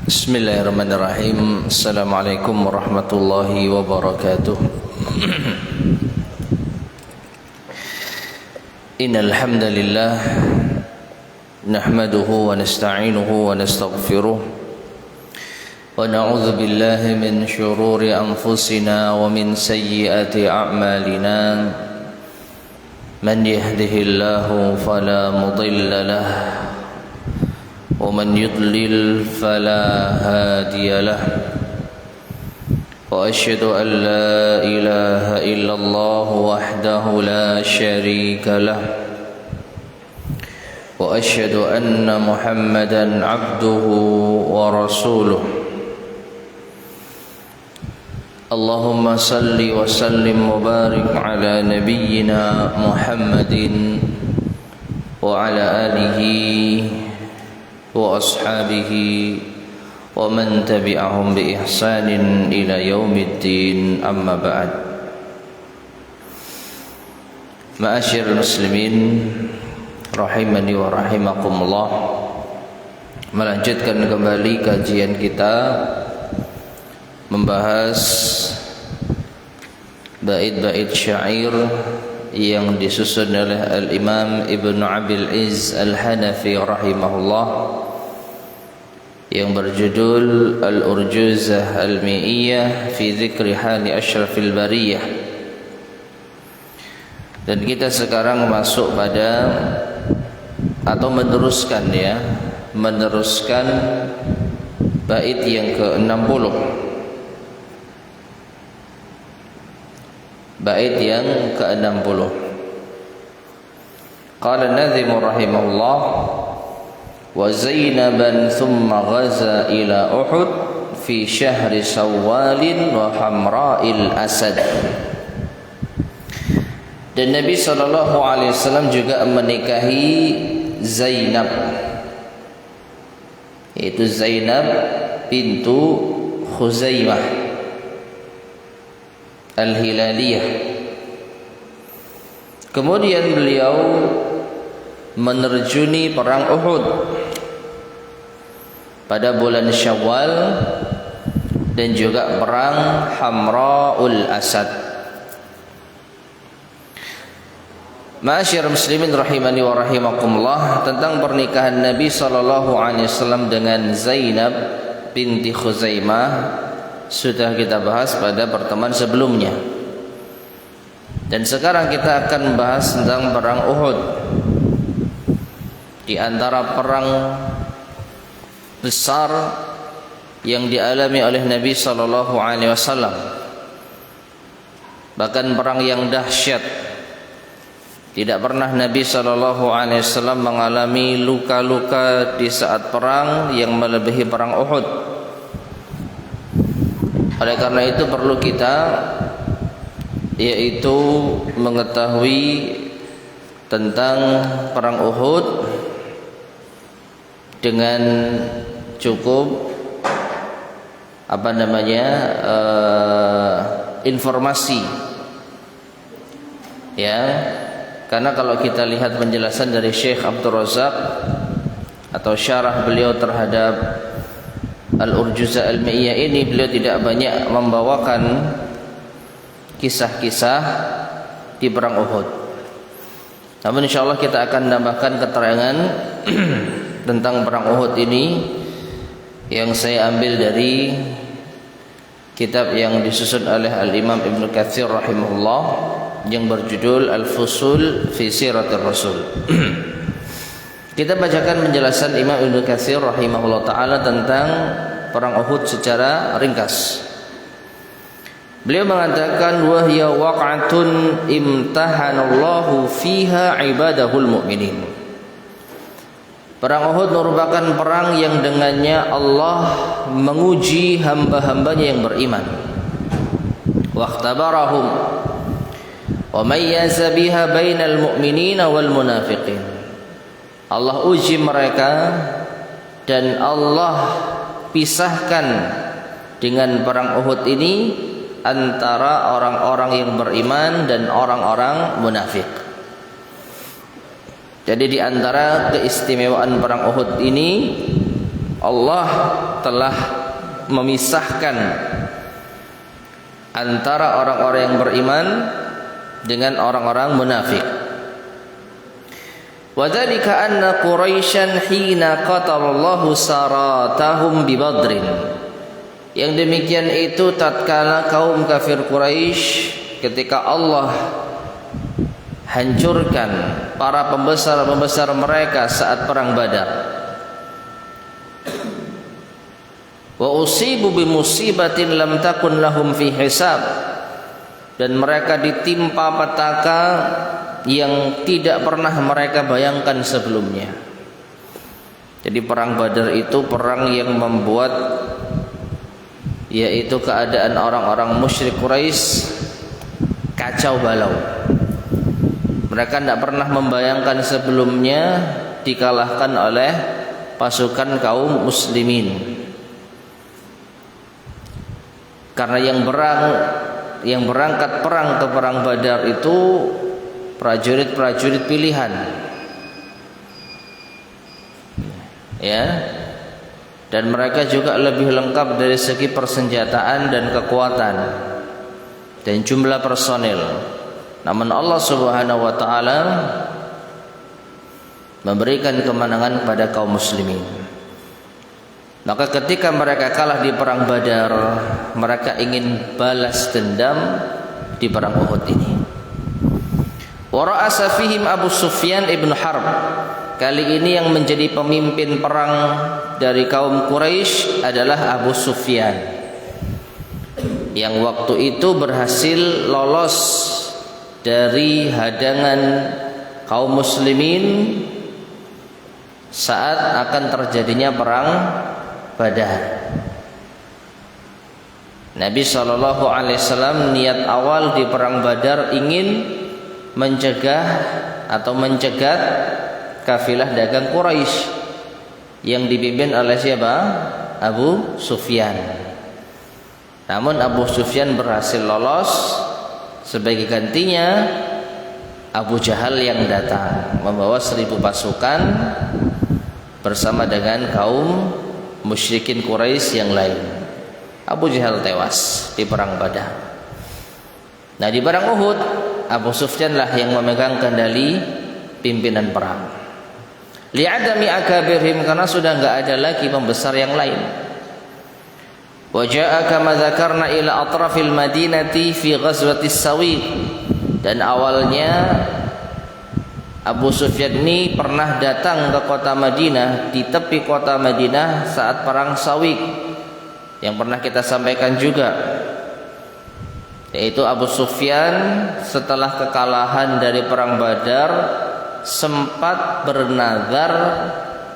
Bismillahirrahmanirrahim. Assalamualaikum warahmatullahi wabarakatuh. Innal hamdalillah nahmaduhu wa nasta'inuhu wa nastaghfiruh wa na'udzu billahi min shururi anfusina wa min sayyiati a'malina. Man yahdihillahu fala mudilla lahu ومن يضلل فلا هادي له وأشهد أن لا إله إلا الله وحده لا شريك له وأشهد أن محمدا عبده ورسوله اللهم صل وسلم وبارك على نبينا محمد وعلى آله وأصحابه ومن تبعهم بإحسان إلى يوم الدين أما بعد. Ma'asyiral muslimin rahimani wa rahimakumullah, melanjutkan kembali kajian kita membahas bait-bait syair yang disusun oleh Al-Imam Ibn Abil Izz Al-Hanafi rahimahullah, yang berjudul Al-Urjuzah Al-Mi'iyah fi Dzikri Hali Asyrafil Bariyah. Dan kita sekarang masuk pada atau meneruskan bait yang ke-60. Bait yang ke-60. Qala an-Nadhim rahimahullah: wa Zainaban thumma ghaza ila Uhud fi syahri Syawal wa Hamra'il Asad. Dan Nabi SAW juga menikahi Zainab, yaitu Zainab bintu Khuzaimah Al-Hilaliyah. Kemudian beliau menerjuni perang Uhud pada bulan Syawal dan juga perang Hamra'ul Asad. Ma'asyiral muslimin rahimani wa rahimakumullah, tentang pernikahan Nabi SAW dengan Zainab binti Khuzaimah sudah kita bahas pada pertemuan sebelumnya. Dan sekarang kita akan membahas tentang perang Uhud. Di antara perang besar yang dialami oleh Nabi SAW, bahkan perang yang dahsyat. Tidak pernah Nabi SAW mengalami luka-luka di saat perang yang melebihi perang Uhud. Oleh karena itu perlu kita yaitu mengetahui tentang perang Uhud dengan cukup informasi, ya. Karena kalau kita lihat penjelasan dari Syekh Abdul Razak atau syarah beliau terhadap Al-Urjuzah Al-Mi'iyah ini, beliau tidak banyak membawakan kisah-kisah di perang Uhud. Namun insyaallah kita akan menambahkan keterangan tentang perang Uhud ini yang saya ambil dari kitab yang disusun oleh Al-Imam Ibn Katsir rahimahullah yang berjudul Al-Fusul fi Siratir Rasul. Kita bacakan penjelasan Imam Ibn Katsir rahimahullah ta'ala tentang perang Uhud secara ringkas. Beliau mengatakan, wahya waq'atun imtahanallahu fiha ibadahul mu'minin. Perang Uhud merupakan perang yang dengannya Allah menguji hamba-hambanya yang beriman. Waqtabarahum wa mayyaza biha bainal mu'minina wal munafiqin. Allah uji mereka dan Allah pisahkan dengan perang Uhud ini antara orang-orang yang beriman dan orang-orang munafik. Jadi di antara keistimewaan perang Uhud ini, Allah telah memisahkan antara orang-orang yang beriman dengan orang-orang munafik. Wa dzalika anna Quraisyan hina qatalallahu saratahum bi Badrin. Yang demikian itu tatkala kaum kafir Quraisy ketika Allah hancurkan para pembesar-pembesar mereka saat perang Badar. Wa usibu bi musibatin lam takun lahum fi hisab. Dan mereka ditimpa petaka yang tidak pernah mereka bayangkan sebelumnya. Jadi perang Badar itu perang yang membuat, yaitu keadaan orang-orang musyrik Quraisy kacau balau. Mereka tidak pernah membayangkan sebelumnya dikalahkan oleh pasukan kaum muslimin. Karena yang berangkat perang ke perang Badar itu prajurit-prajurit pilihan, ya, dan mereka juga lebih lengkap dari segi persenjataan dan kekuatan dan jumlah personil. Namun Allah Subhanahu wa taala memberikan kemenangan kepada kaum muslimin. Maka ketika mereka kalah di perang Badar, mereka ingin balas dendam di perang Uhud ini. Wa ra'asa fihim Abu Sufyan ibn Harb. Kali ini yang menjadi pemimpin perang dari kaum Quraisy adalah Abu Sufyan, yang waktu itu berhasil lolos dari hadangan kaum muslimin saat akan terjadinya perang Badar. Nabi SAW niat awal di perang Badar ingin mencegah atau mencegat kafilah dagang Quraisy yang dipimpin oleh siapa? Abu Sufyan. Namun Abu Sufyan berhasil lolos. Sebagai gantinya Abu Jahal yang datang membawa 1000 pasukan bersama dengan kaum musyrikin Quraisy yang lain. Abu Jahal tewas di perang Badar. Nah, di perang Uhud Abu Sufyan lah yang memegang kendali pimpinan perang. Li'adami akabirhim, karena sudah enggak ada lagi pembesar yang lain. Wa jaa'a kama dzakarna ila atrafil madinati fi ghazwatis Sawiq. Dan awalnya Abu Sufyan ini pernah datang ke kota Madinah, di tepi kota Madinah saat perang Sawiq, yang pernah kita sampaikan juga, yaitu Abu Sufyan setelah kekalahan dari perang Badar sempat bernazar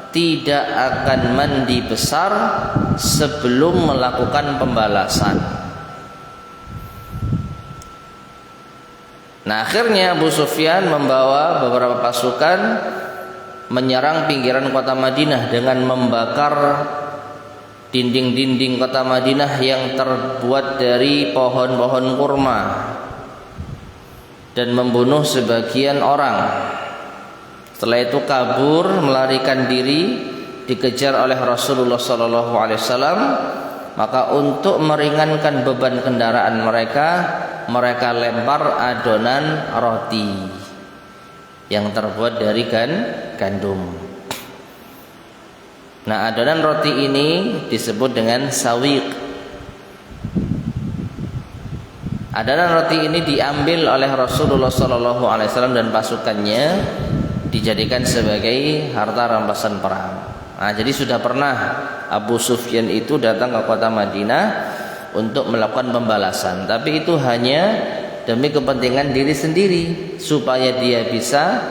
tidak akan mandi besar sebelum melakukan pembalasan. Nah, akhirnya Abu Sufyan membawa beberapa pasukan menyerang pinggiran kota Madinah dengan membakar dinding-dinding kota Madinah yang terbuat dari pohon-pohon kurma dan membunuh sebagian orang. Setelah itu kabur, melarikan diri, dikejar oleh Rasulullah SAW. Maka untuk meringankan beban kendaraan mereka lempar adonan roti yang terbuat dari gandum. Nah, adonan roti ini disebut dengan sawiq. Adonan roti ini diambil oleh Rasulullah SAW dan pasukannya, dijadikan sebagai harta rampasan perang. Nah, jadi sudah pernah Abu Sufyan itu datang ke kota Madinah untuk melakukan pembalasan, tapi itu hanya demi kepentingan diri sendiri supaya dia bisa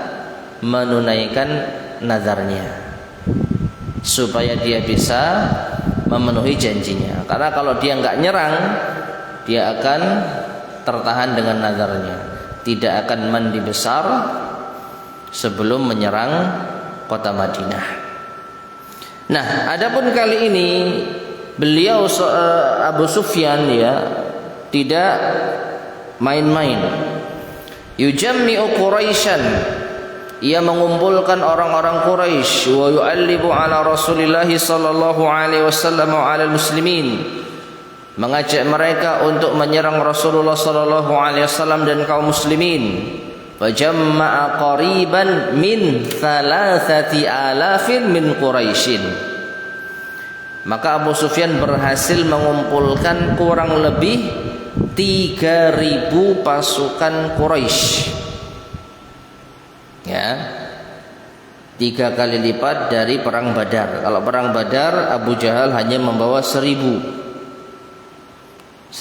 menunaikan nazarnya, supaya dia bisa memenuhi janjinya. Karena kalau dia nggak nyerang, dia akan tertahan dengan nazarnya, tidak akan mandi besar sebelum menyerang kota Madinah. Nah, adapun kali ini beliau Abu Sufyan tidak main-main. Yujammi'u Quraisyan, ia mengumpulkan orang-orang Quraisy wa yu'allibu ala Rasulillah sallallahu alaihi wasallam wa ala muslimin, mengajak mereka untuk menyerang Rasulullah sallallahu alaihi wasallam dan kaum muslimin. Wa jamma'a qariban min 3,000 min Quraisyin. Maka Abu Sufyan berhasil mengumpulkan kurang lebih 3.000 pasukan Quraisy. Ya, 3 kali lipat dari perang Badar. Kalau perang Badar Abu Jahal hanya membawa 1.300,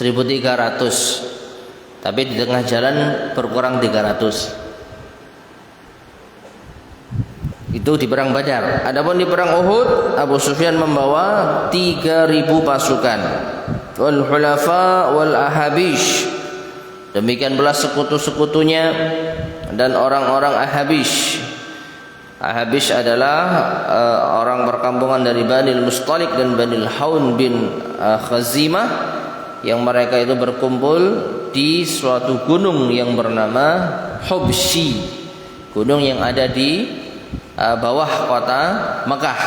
tapi di tengah jalan berkurang 300. Itu di perang Badar. Adapun di perang Uhud Abu Sufyan membawa 3.000 pasukan. Wal hulafa wal ahabish, demikian pula sekutu-sekutunya dan orang-orang Ahabish. Ahabish adalah orang perkampungan dari Bani Mustalik dan Bani Haun bin Khazimah, yang mereka itu berkumpul di suatu gunung yang bernama Hubshi, gunung yang ada di bawah kota Mekah.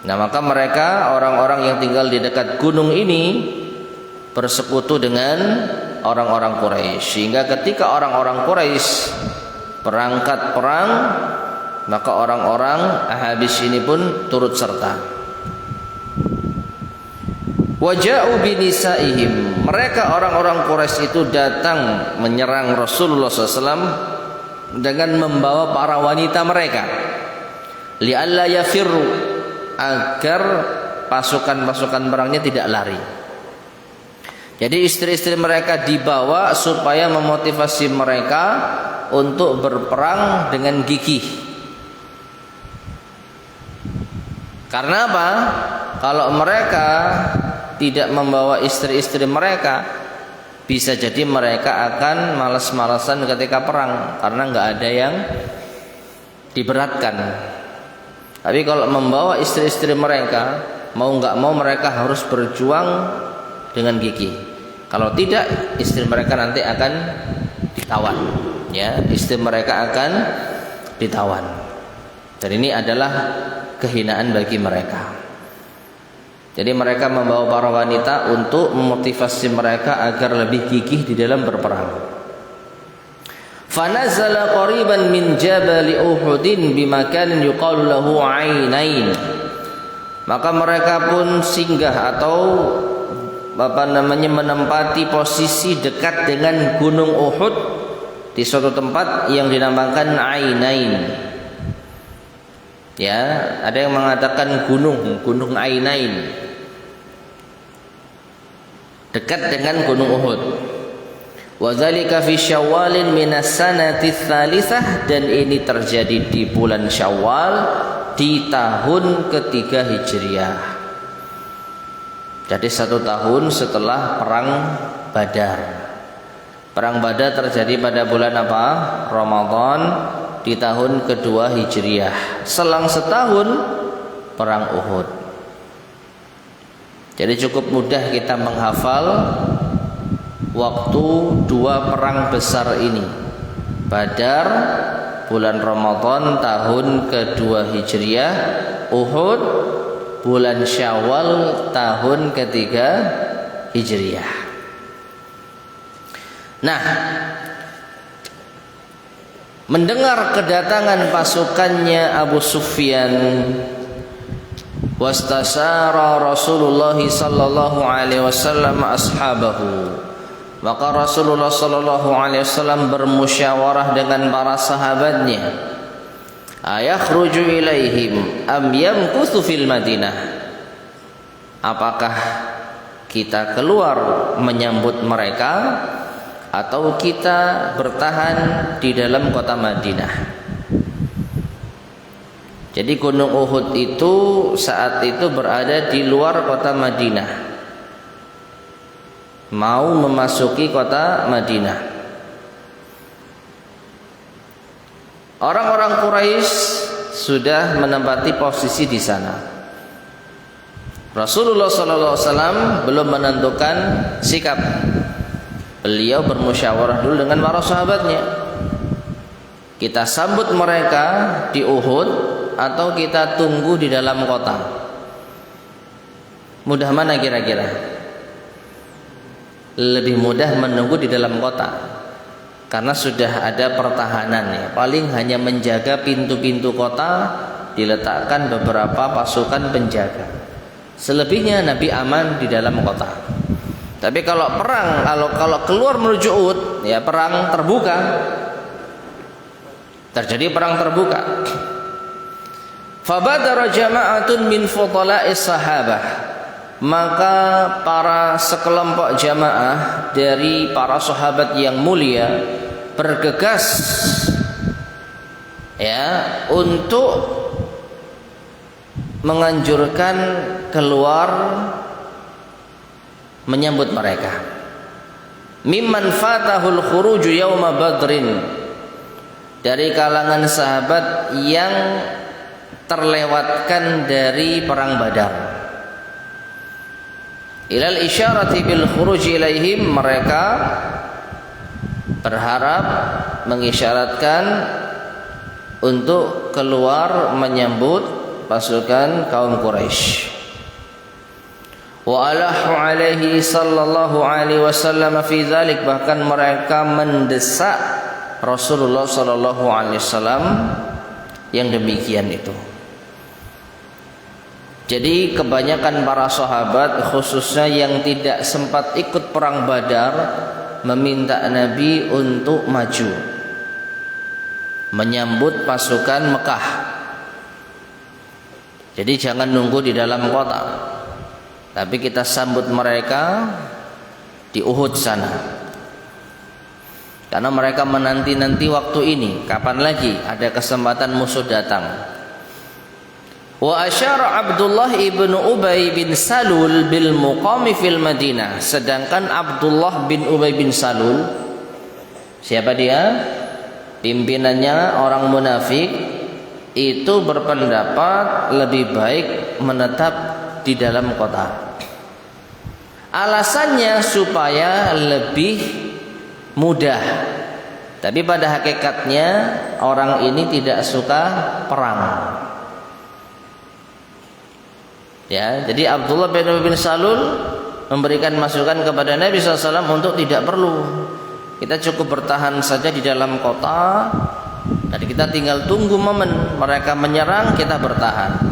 Nah, maka mereka orang-orang yang tinggal di dekat gunung ini bersekutu dengan orang-orang Quraisy, sehingga ketika orang-orang Quraisy berangkat perang, maka orang-orang Ahabis ini pun turut serta. Waja'u binisaihim, mereka orang-orang Quraisy itu datang menyerang Rasulullah SAW dengan membawa para wanita mereka, li'alla yafirru, agar pasukan-pasukan perangnya tidak lari. Jadi istri-istri mereka dibawa supaya memotivasi mereka untuk berperang dengan gigih. Karena apa? Kalau mereka tidak membawa istri-istri mereka, bisa jadi mereka akan malas-malasan ketika perang, karena nggak ada yang diberatkan. Tapi kalau membawa istri-istri mereka, mau nggak mau mereka harus berjuang dengan gigih. Kalau tidak, istri mereka nanti akan ditawan. Ya, istri mereka akan ditawan. Dan ini adalah kehinaan bagi mereka. Jadi mereka membawa para wanita untuk memotivasi mereka agar lebih gigih di dalam berperang. Fanazala qariban min jabal Uhudin bimakanin yuqalu lahu Ainain. Maka mereka pun singgah atau menempati posisi dekat dengan gunung Uhud di suatu tempat yang dinamakan Ainain. Ya, ada yang mengatakan gunung Ainain, dekat dengan gunung Uhud. Wa dzalika fi Syawalin minas sanati tsalisah, dan ini terjadi di bulan Syawal di tahun ketiga Hijriah. Jadi 1 tahun setelah perang Badar. Perang Badar terjadi pada bulan apa? Ramadan di tahun kedua Hijriah. Selang setahun perang Uhud. Jadi cukup mudah kita menghafal waktu 2 perang besar ini. Badar bulan Ramadan tahun kedua Hijriah, Uhud bulan Syawal tahun ketiga Hijriah. Nah, mendengar kedatangan pasukannya Abu Sufyan, wastasyara Rasulullah sallallahu alaihi wasallam ashabahu, maka Rasulullah sallallahu alaihi wasallam bermusyawarah dengan para sahabatnya, ayakhruju ilaihim am yamkuthu fil Madinah, apakah kita keluar menyambut mereka atau kita bertahan di dalam kota Madinah. Jadi gunung Uhud itu saat itu berada di luar kota Madinah, mau memasuki kota Madinah. Orang-orang Quraisy sudah menempati posisi di sana. Rasulullah SAW belum menentukan sikap. Beliau bermusyawarah dulu dengan para sahabatnya. Kita sambut mereka di Uhud atau kita tunggu di dalam kota? Mudah mana kira-kira? Lebih mudah menunggu di dalam kota, karena sudah ada pertahanan ya. Paling hanya menjaga pintu-pintu kota, diletakkan beberapa pasukan penjaga. Selebihnya Nabi aman di dalam kota. Tapi kalau perang, kalau keluar menuju Uhud, ya perang terbuka. Terjadi perang terbuka. Fabadara jama'atun min fudala'is sahabah. Maka para sekelompok jamaah dari para sahabat yang mulia bergegas ya untuk menganjurkan keluar menyambut mereka. Mimman fatahul khuruju yauma badrin, dari kalangan sahabat yang terlewatkan dari perang Badar. Ilal isyarati bil khuruj ilaihim, mereka berharap mengisyaratkan untuk keluar menyambut pasukan kaum Quraisy. Wa alahu alaihi sallallahu alaihi wasallam fi dzalik, bahkan mereka mendesak Rasulullah sallallahu alaihi wasallam yang demikian itu. Jadi kebanyakan para sahabat, khususnya yang tidak sempat ikut perang Badar, meminta Nabi untuk maju menyambut pasukan Mekah. Jadi jangan nunggu di dalam kota, tapi kita sambut mereka di Uhud sana. Karena mereka menanti-nanti waktu ini, kapan lagi ada kesempatan musuh datang. Wa asyara Abdullah ibnu Ubay bin Salul bil muqami fil Madinah. Sedangkan Abdullah bin Ubay bin Salul, siapa dia? Pimpinannya orang munafik, itu berpendapat lebih baik menetap di dalam kota. Alasannya supaya lebih mudah. Tapi pada hakikatnya orang ini tidak suka perang. Ya, jadi Abdullah bin Ubay bin Salul memberikan masukan kepada Nabi SAW untuk tidak perlu, kita cukup bertahan saja di dalam kota, dan kita tinggal tunggu momen mereka menyerang, kita bertahan.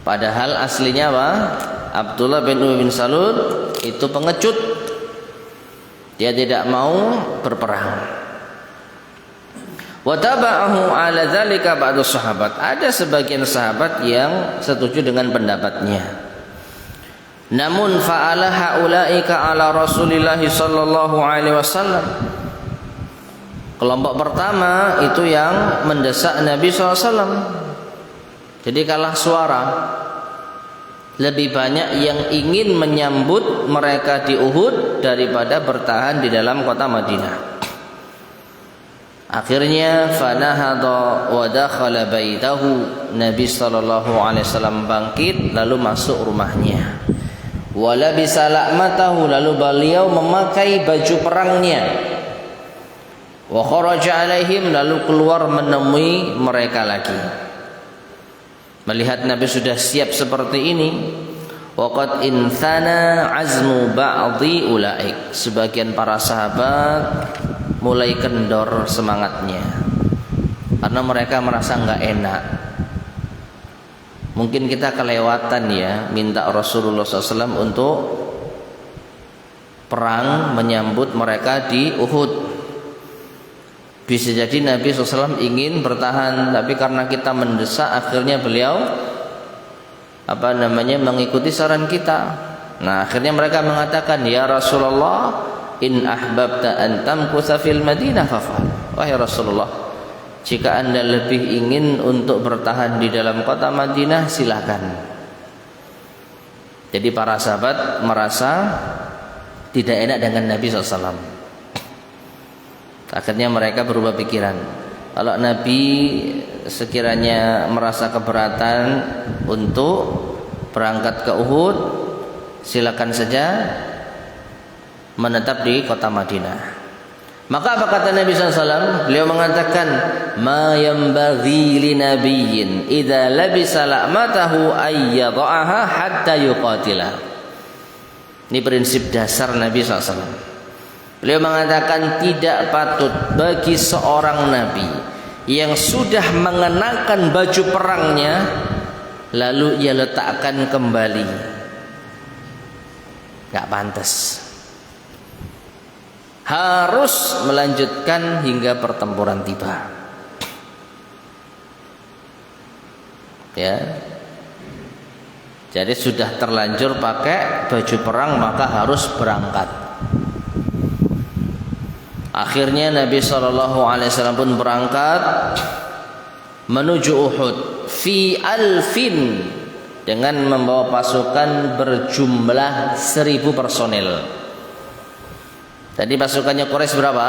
Padahal aslinya apa? Abdullah bin Ubay bin Salul itu pengecut, dia tidak mau berperang. Wa taba'ahu 'ala dzalika ba'du sahabat. Ada sebagian sahabat yang setuju dengan pendapatnya. Namun fa'ala haulaika 'ala Rasulillah sallallahu alaihi wasallam. Kelompok pertama itu yang mendesak Nabi SAW. Jadi kalah suara. Lebih banyak yang ingin menyambut mereka di Uhud daripada bertahan di dalam kota Madinah. Akhirnya fanahada wa dakhala baitahu, Nabi sallallahu alaihi wasallam bangkit lalu masuk rumahnya. Wa labisa la'matahu, lalu beliau memakai baju perangnya. Wa kharaja alaihim, lalu keluar menemui mereka lagi. Melihat Nabi sudah siap seperti ini, waqad inthana azmu ba'dhi ulaik, sebagian para sahabat mulai kendor semangatnya karena mereka merasa nggak enak. Mungkin kita kelewatan ya minta Rasulullah SAW untuk perang menyambut mereka di Uhud. Bisa jadi Nabi SAW ingin bertahan, tapi karena kita mendesak, akhirnya beliau mengikuti saran kita. Nah, akhirnya mereka mengatakan, ya Rasulullah, in ahbabta an tamkutha fil Madinah faf'al. Wahai Rasulullah, jika Anda lebih ingin untuk bertahan di dalam kota Madinah, silakan. Jadi para sahabat merasa tidak enak dengan Nabi SAW. Akhirnya mereka berubah pikiran. Kalau Nabi sekiranya merasa keberatan untuk berangkat ke Uhud, silakan saja menetap di kota Madinah. Maka apa kata Nabi SAW? Beliau mengatakan, ma yanbaghi li nabiyyin idza labisa la'matahu ay yadha'aha hatta yuqatila. Ini prinsip dasar Nabi SAW. Beliau mengatakan tidak patut bagi seorang nabi yang sudah mengenakan baju perangnya lalu ia letakkan kembali. Gak pantas. Harus melanjutkan hingga pertempuran tiba. Ya. Jadi sudah terlanjur pakai baju perang maka harus berangkat. Akhirnya Nabi SAW pun berangkat menuju Uhud fi alfin dengan membawa pasukan berjumlah 1000 personil. Tadi pasukannya Quraisy berapa?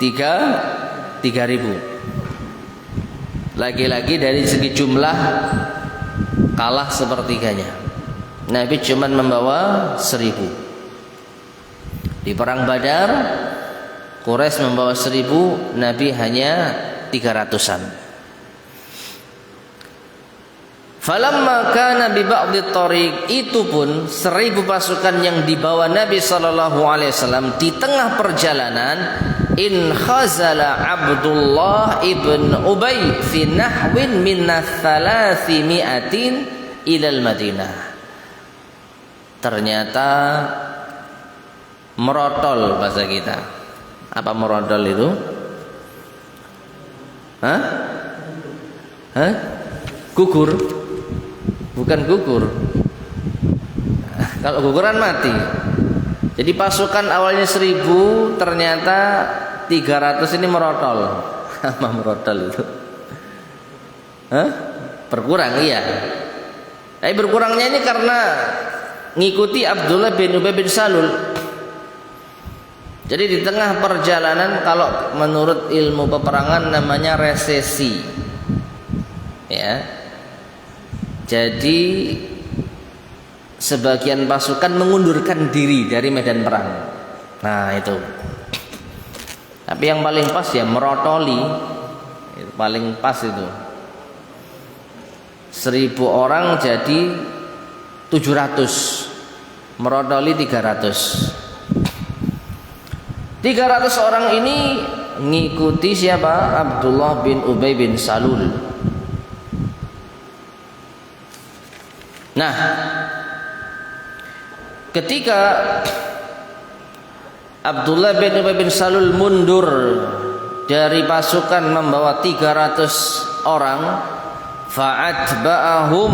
3.000. Lagi-lagi dari segi jumlah kalah sepertiganya. Nabi cuma membawa 1000. Di perang Badar Quraisy membawa 1000, Nabi hanya 300-an. Falamma kana bi ba'dhi tariq, itu pun 1000 pasukan yang dibawa Nabi sallallahu alaihi wasallam di tengah perjalanan, in khazala Abdullah ibn Ubay fi nahwin min 300 ila al-Madinah. Ternyata merotol bahasa kita. Apa merotol itu? Hah? Gugur. Bukan gugur. Kalau guguran mati. Jadi pasukan awalnya 1000, ternyata 300 ini merotol. Apa merotol itu? Berkurang, iya. Tapi berkurangnya ini karena ngikuti Abdullah bin Ubay bin Salul. Jadi di tengah perjalanan, kalau menurut ilmu peperangan namanya resesi. Ya. Jadi sebagian pasukan mengundurkan diri dari medan perang. Nah itu. Tapi yang paling pas ya merotoli. Itu paling pas itu. 1000 orang jadi 700. Merotoli 300. 300 orang ini ngikuti siapa? Abdullah bin Ubay bin Salul. Nah, ketika Abdullah bin Ubay bin Salul mundur dari pasukan membawa 300 orang, fa'atba'ahum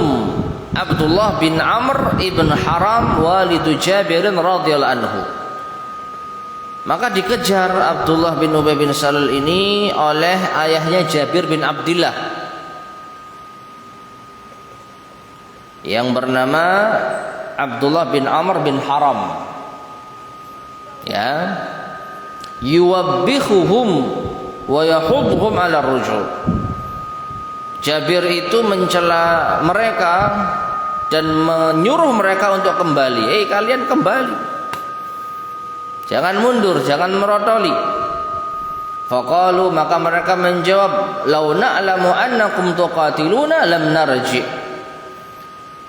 Abdullah bin Amr ibn Haram walidu Jabir radhiyallahu anhu. Maka dikejar Abdullah bin Ubay bin Salul ini oleh ayahnya Jabir bin Abdillah yang bernama Abdullah bin Amr bin Haram. Ya, yuwabbihuhum wa yahudhum ala rujul. Jabir itu mencela mereka dan menyuruh mereka untuk kembali. Kalian kembali, jangan mundur, jangan merotoli. Faqalu, maka mereka menjawab, law na'lamu annakum tuqatiluna lam narji'.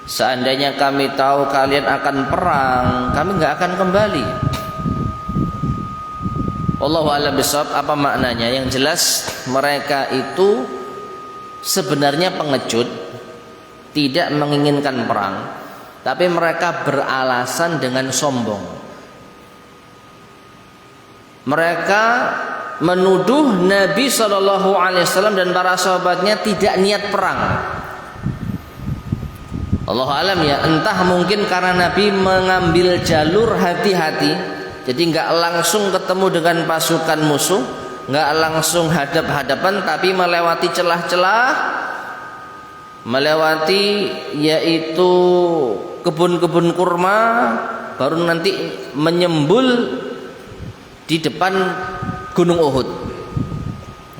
Seandainya kami tahu kalian akan perang, kami nggak akan kembali. Wallahu a'lam bishawab. Apa maknanya? Yang jelas mereka itu sebenarnya pengecut, tidak menginginkan perang, tapi mereka beralasan dengan sombong. Mereka menuduh Nabi SAW dan para sahabatnya tidak niat perang. Allah alam ya, entah mungkin karena Nabi mengambil jalur hati-hati, jadi nggak langsung ketemu dengan pasukan musuh, nggak langsung hadap-hadapan, tapi melewati celah-celah, melewati yaitu kebun-kebun kurma, baru nanti menyembul di depan Gunung Uhud.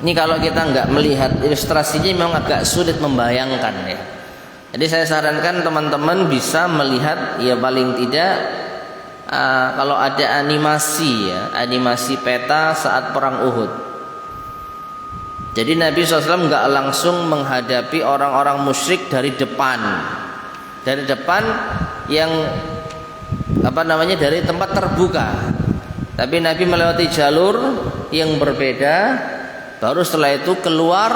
Ini kalau kita nggak melihat ilustrasinya memang agak sulit membayangkan ya. Jadi saya sarankan teman-teman bisa melihat ya paling tidak kalau ada animasi ya, animasi peta saat perang Uhud. Jadi Nabi SAW nggak langsung menghadapi orang-orang musyrik dari depan yang dari tempat terbuka. Tapi Nabi melewati jalur yang berbeda, baru setelah itu keluar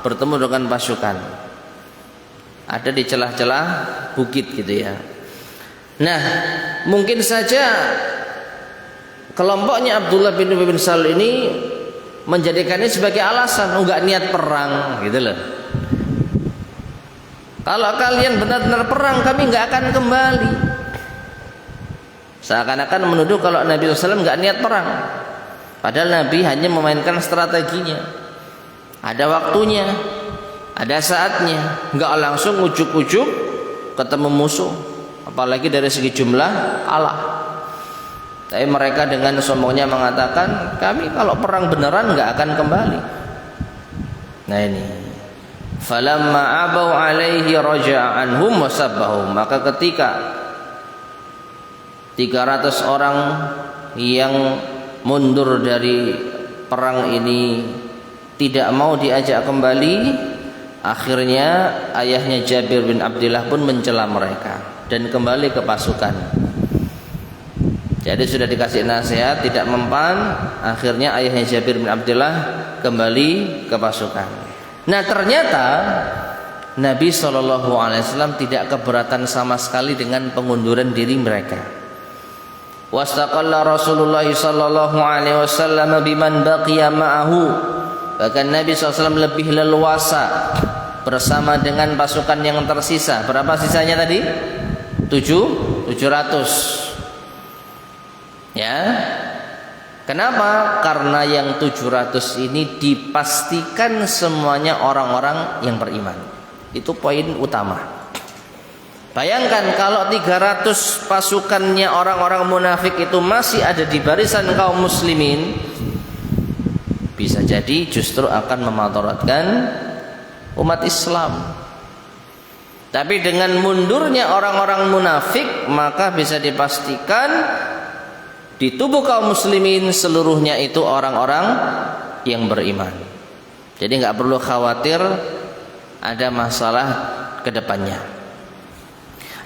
bertemu dengan pasukan. Ada di celah-celah bukit gitu ya. Nah, mungkin saja kelompoknya Abdullah bin Ubay bin Salul ini menjadikannya sebagai alasan, enggak niat perang gitu loh. Kalau kalian benar-benar perang, kami enggak akan kembali. Seakan-akan menuduh kalau Nabi SAW enggak niat perang. Padahal Nabi hanya memainkan strateginya. Ada waktunya, ada saatnya, enggak langsung ujuk-ujuk ketemu musuh. Apalagi dari segi jumlah kalah. Tapi mereka dengan sombongnya mengatakan, kami kalau perang beneran enggak akan kembali. Nah ini, falamma abau alaihi raja'a anhum wasabbahum. Maka ketika 300 orang yang mundur dari perang ini tidak mau diajak kembali, akhirnya ayahnya Jabir bin Abdullah pun mencela mereka dan kembali ke pasukan. Jadi sudah dikasih nasihat tidak mempan, akhirnya ayahnya Jabir bin Abdullah kembali ke pasukan. Nah ternyata Nabi SAW tidak keberatan sama sekali dengan pengunduran diri mereka. Wastaqalla Rasulullah sallallahu alaihi wasallam biman baqiya ma'ahu. Bahkan Nabi SAW lebih leluasa bersama dengan pasukan yang tersisa. Berapa sisanya tadi? 700. Ya. Kenapa? Karena yang 700 ini dipastikan semuanya orang-orang yang beriman. Itu poin utama. Bayangkan kalau 300 pasukannya orang-orang munafik itu masih ada di barisan kaum muslimin, bisa jadi justru akan memadaratkan umat Islam. Tapi dengan mundurnya orang-orang munafik, maka bisa dipastikan di tubuh kaum muslimin seluruhnya itu orang-orang yang beriman. Jadi nggak perlu khawatir ada masalah ke depannya.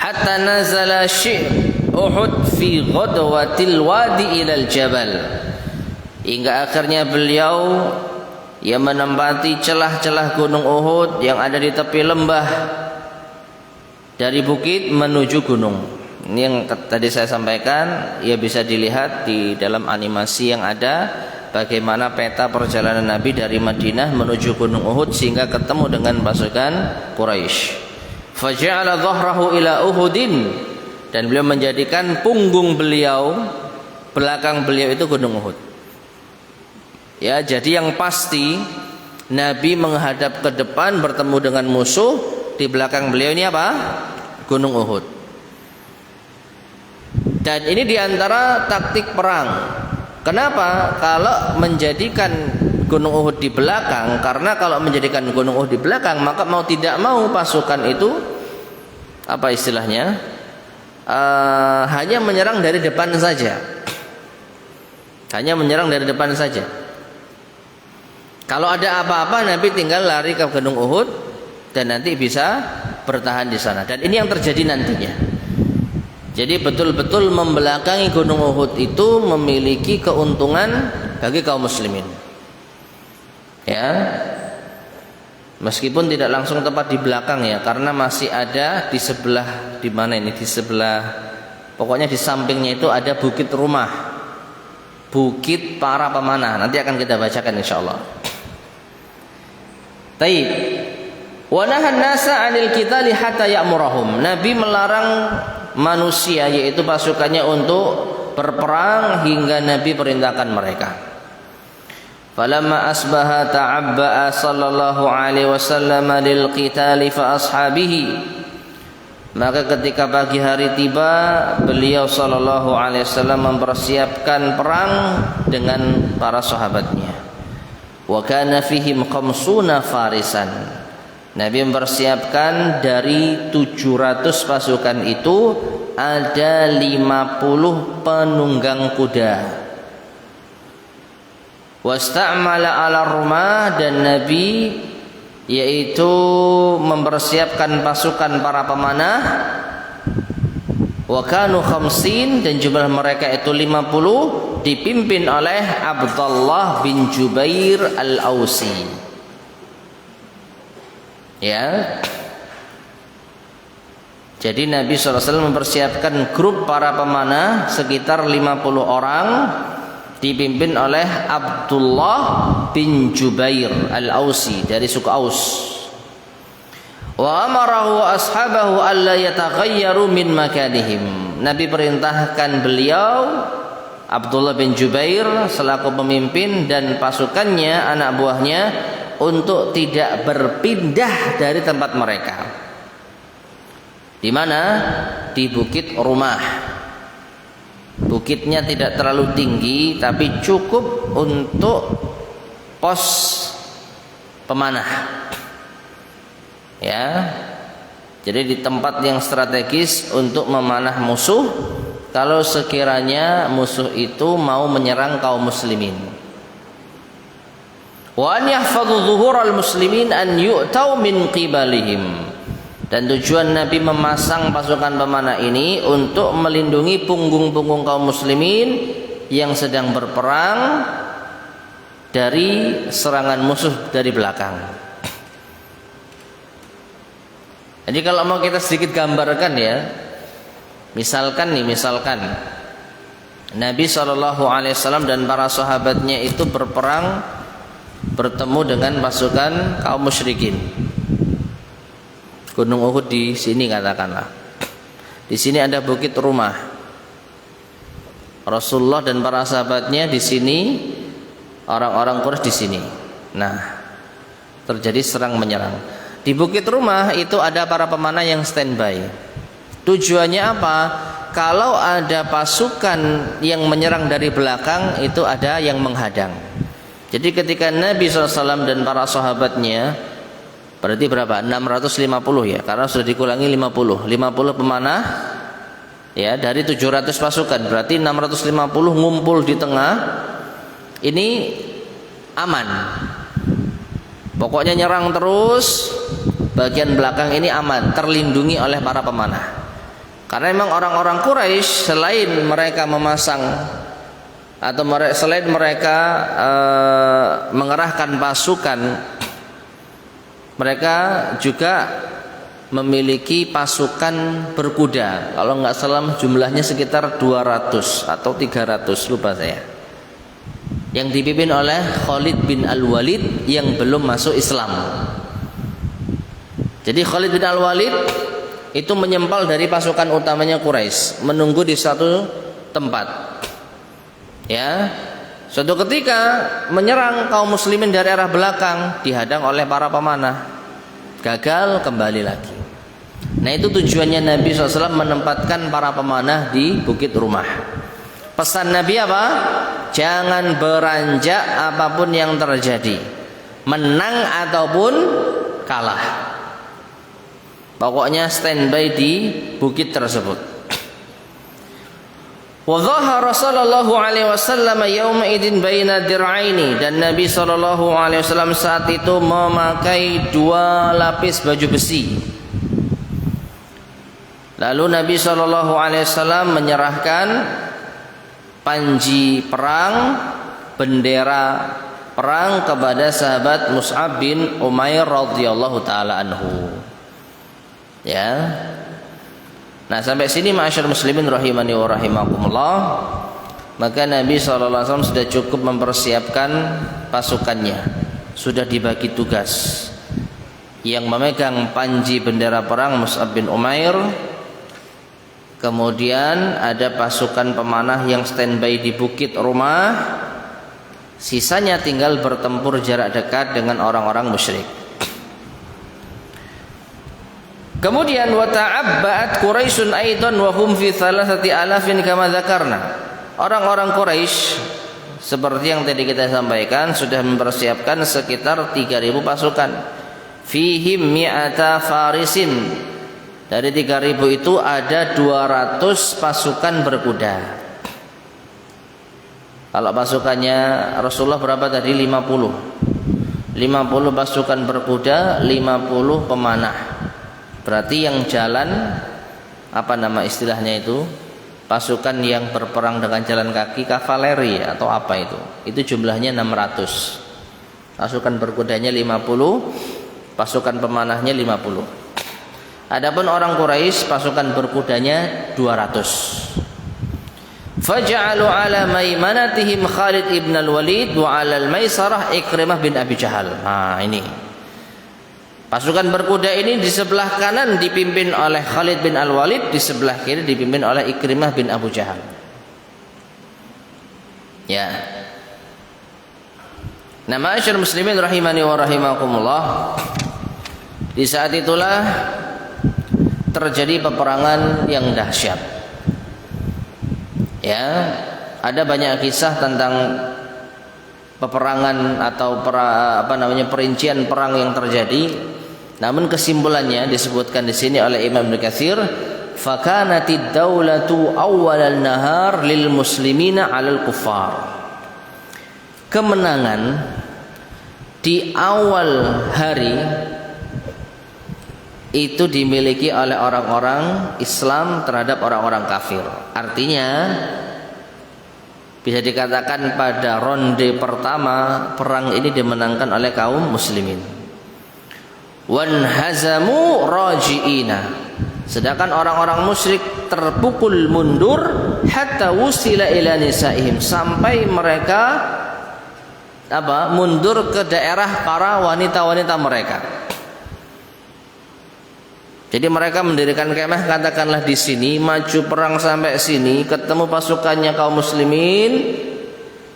Hatta nazala syir Uhud fi ghadwatil wadi ilal jabal. Hingga akhirnya beliau yang menempati celah-celah gunung Uhud yang ada di tepi lembah dari bukit menuju gunung. Ini yang tadi saya sampaikan, ya bisa dilihat di dalam animasi yang ada bagaimana peta perjalanan Nabi dari Madinah menuju gunung Uhud sehingga ketemu dengan pasukan Quraisy. Faja'ala dhahrahu ila Uhudin, dan beliau menjadikan punggung beliau, belakang beliau itu gunung Uhud. Ya, jadi yang pasti Nabi menghadap ke depan bertemu dengan musuh, di belakang beliau ini apa? Gunung Uhud. Dan ini diantara taktik perang. Kenapa? Kalau menjadikan gunung Uhud di belakang, karena kalau menjadikan gunung Uhud di belakang, maka mau tidak mau pasukan itu apa istilahnya? Hanya menyerang dari depan saja. Hanya menyerang dari depan saja. Kalau ada apa-apa Nabi tinggal lari ke gunung Uhud dan nanti bisa bertahan di sana. Dan ini yang terjadi nantinya. Jadi betul-betul membelakangi gunung Uhud itu memiliki keuntungan bagi kaum muslimin. Ya, meskipun tidak langsung tepat di belakang ya, karena masih ada di sebelah, di mana ini, di sebelah, pokoknya di sampingnya itu ada bukit rumah, bukit para pemanah. Nanti akan kita bacakan insyaallah. Taib. Wa nahan nasa 'anil qitali hatta ya'murahum. Nabi melarang manusia, yaitu pasukannya, untuk berperang hingga Nabi perintahkan mereka. Falamma asbaha ta'abba'a sallallahu alaihi wasallam lil qitali fa ashabihi. Maka ketika pagi hari tiba, beliau sallallahu alaihi wasallam mempersiapkan perang dengan para sahabatnya. Wa kana fihim khamsuna farisan. Nabi mempersiapkan dari 700 pasukan itu ada 50 penunggang kuda. Wasta'mala ala rumah, dan Nabi yaitu mempersiapkan pasukan para pemanah. Wa kanu khamsin, dan jumlah mereka itu 50, dipimpin oleh Abdullah bin Jubair al-Ausi. Ya. Jadi Nabi SAW mempersiapkan grup para pemanah sekitar 50 orang, dipimpin oleh Abdullah bin Jubair al-Ausi dari suku Aus. Wa amarahu ashabahu alla yataghayyaru min makanihim. Nabi perintahkan beliau Abdullah bin Jubair selaku pemimpin dan pasukannya, anak buahnya, untuk tidak berpindah dari tempat mereka. Di mana? Di Bukit Rumah. Bukitnya tidak terlalu tinggi, tapi cukup untuk pos pemanah. Ya. Jadi di tempat yang strategis untuk memanah musuh kalau sekiranya musuh itu mau menyerang kaum muslimin. Wa an yahfadhu zuhural muslimin an yu'tau min qibalihim. Dan tujuan Nabi memasang pasukan pemanah ini untuk melindungi punggung-punggung kaum muslimin yang sedang berperang dari serangan musuh dari belakang. Jadi kalau mau kita sedikit gambarkan ya, misalkan Nabi SAW dan para sahabatnya itu berperang, bertemu dengan pasukan kaum musyrikin. Gunung Uhud di sini katakanlah. Di sini ada Bukit Rumah. Rasulullah dan para sahabatnya di sini, orang-orang Quraisy di sini. Nah, terjadi serang menyerang. Di Bukit Rumah itu ada para pemanah yang standby. Tujuannya apa? Kalau ada pasukan yang menyerang dari belakang, itu ada yang menghadang. Jadi ketika Nabi SAW dan para sahabatnya, berarti berapa? 650 ya, karena sudah dikurangi 50 pemanah ya, dari 700 pasukan, berarti 650 ngumpul di tengah. Ini aman. Pokoknya nyerang terus, bagian belakang ini aman, terlindungi oleh para pemanah. Karena memang orang-orang Quraisy selain mereka memasang atau selain mereka mengerahkan pasukan, mereka juga memiliki pasukan berkuda. Kalau nggak salah jumlahnya sekitar 200 atau 300, lupa saya. Yang dipimpin oleh Khalid bin Al-Walid yang belum masuk Islam. Jadi Khalid bin Al-Walid itu menyempal dari pasukan utamanya Quraisy, menunggu di satu tempat. Ya, suatu ketika menyerang kaum muslimin dari arah belakang, dihadang oleh para pemanah, gagal, kembali lagi. Nah, itu tujuannya Nabi SAW menempatkan para pemanah di Bukit Rumah. Pesan Nabi apa? Jangan beranjak apapun yang terjadi, menang ataupun kalah, pokoknya standby di bukit tersebut. Wa dhahara sallallahu alaihi wasallam yauma idin baina dir'aini, dan Nabi sallallahu alaihi wasallam saat itu memakai 2 lapis baju besi. Lalu Nabi sallallahu alaihi wasallam menyerahkan panji perang, bendera perang kepada sahabat Mus'ab bin Umair radhiyallahu taala anhu. Ya. Nah, sampai sini ma'asyar muslimin rahimani wa rahimakumullah, maka Nabi SAW sudah cukup mempersiapkan pasukannya, sudah dibagi tugas. Yang memegang panji bendera perang Mus'ab bin Umair, kemudian ada pasukan pemanah yang standby di Bukit Rumah, sisanya tinggal bertempur jarak dekat dengan orang-orang musyrik. Kemudian wa ta'abba'at Quraisyun aidan wa hum fi 3,000 kama dzakarna. Orang-orang Quraisy seperti yang tadi kita sampaikan sudah mempersiapkan sekitar 3.000 pasukan. fihim mi'ata farisin. Dari 3.000 itu ada 200 pasukan berkuda. Kalau pasukannya Rasulullah berapa tadi? 50 pasukan berkuda, 50 pemanah. Berarti yang jalan, apa nama istilahnya itu, pasukan yang berperang dengan jalan kaki, kavaleri atau apa itu jumlahnya 600. Pasukan berkudanya 50, pasukan pemanahnya 50. Adapun orang Quraisy pasukan berkudanya 200. Faja'alu ala maimanatihim Khalid ibn al-Walid wa ala al-Maisarah Ikrimah bin Abi Jahal. Nah, ini pasukan berkuda ini di sebelah kanan dipimpin oleh Khalid bin al-Walid, di sebelah kiri dipimpin oleh Ikrimah bin Abu Jahal. Ya. Nah, ma'asyiral muslimin rahimani wa rahimakumullah. Di saat itulah terjadi peperangan yang dahsyat. Ya, ada banyak kisah tentang peperangan atau perincian perang yang terjadi. Namun kesimpulannya disebutkan di sini oleh Imam Ibnu Katsir, fakanatid daulatu awwalal nahar lil muslimina 'alal kuffar. Kemenangan di awal hari itu dimiliki oleh orang-orang Islam terhadap orang-orang kafir. Artinya bisa dikatakan pada ronde pertama perang ini dimenangkan oleh kaum muslimin. Wan hazamu raji'ina. Sedangkan orang-orang musyrik terpukul mundur hatta wusila ila nisaihim, sampai mereka mundur ke daerah para wanita-wanita mereka. Jadi mereka mendirikan kemah, katakanlah di sini, maju perang sampai sini, ketemu pasukannya kaum muslimin.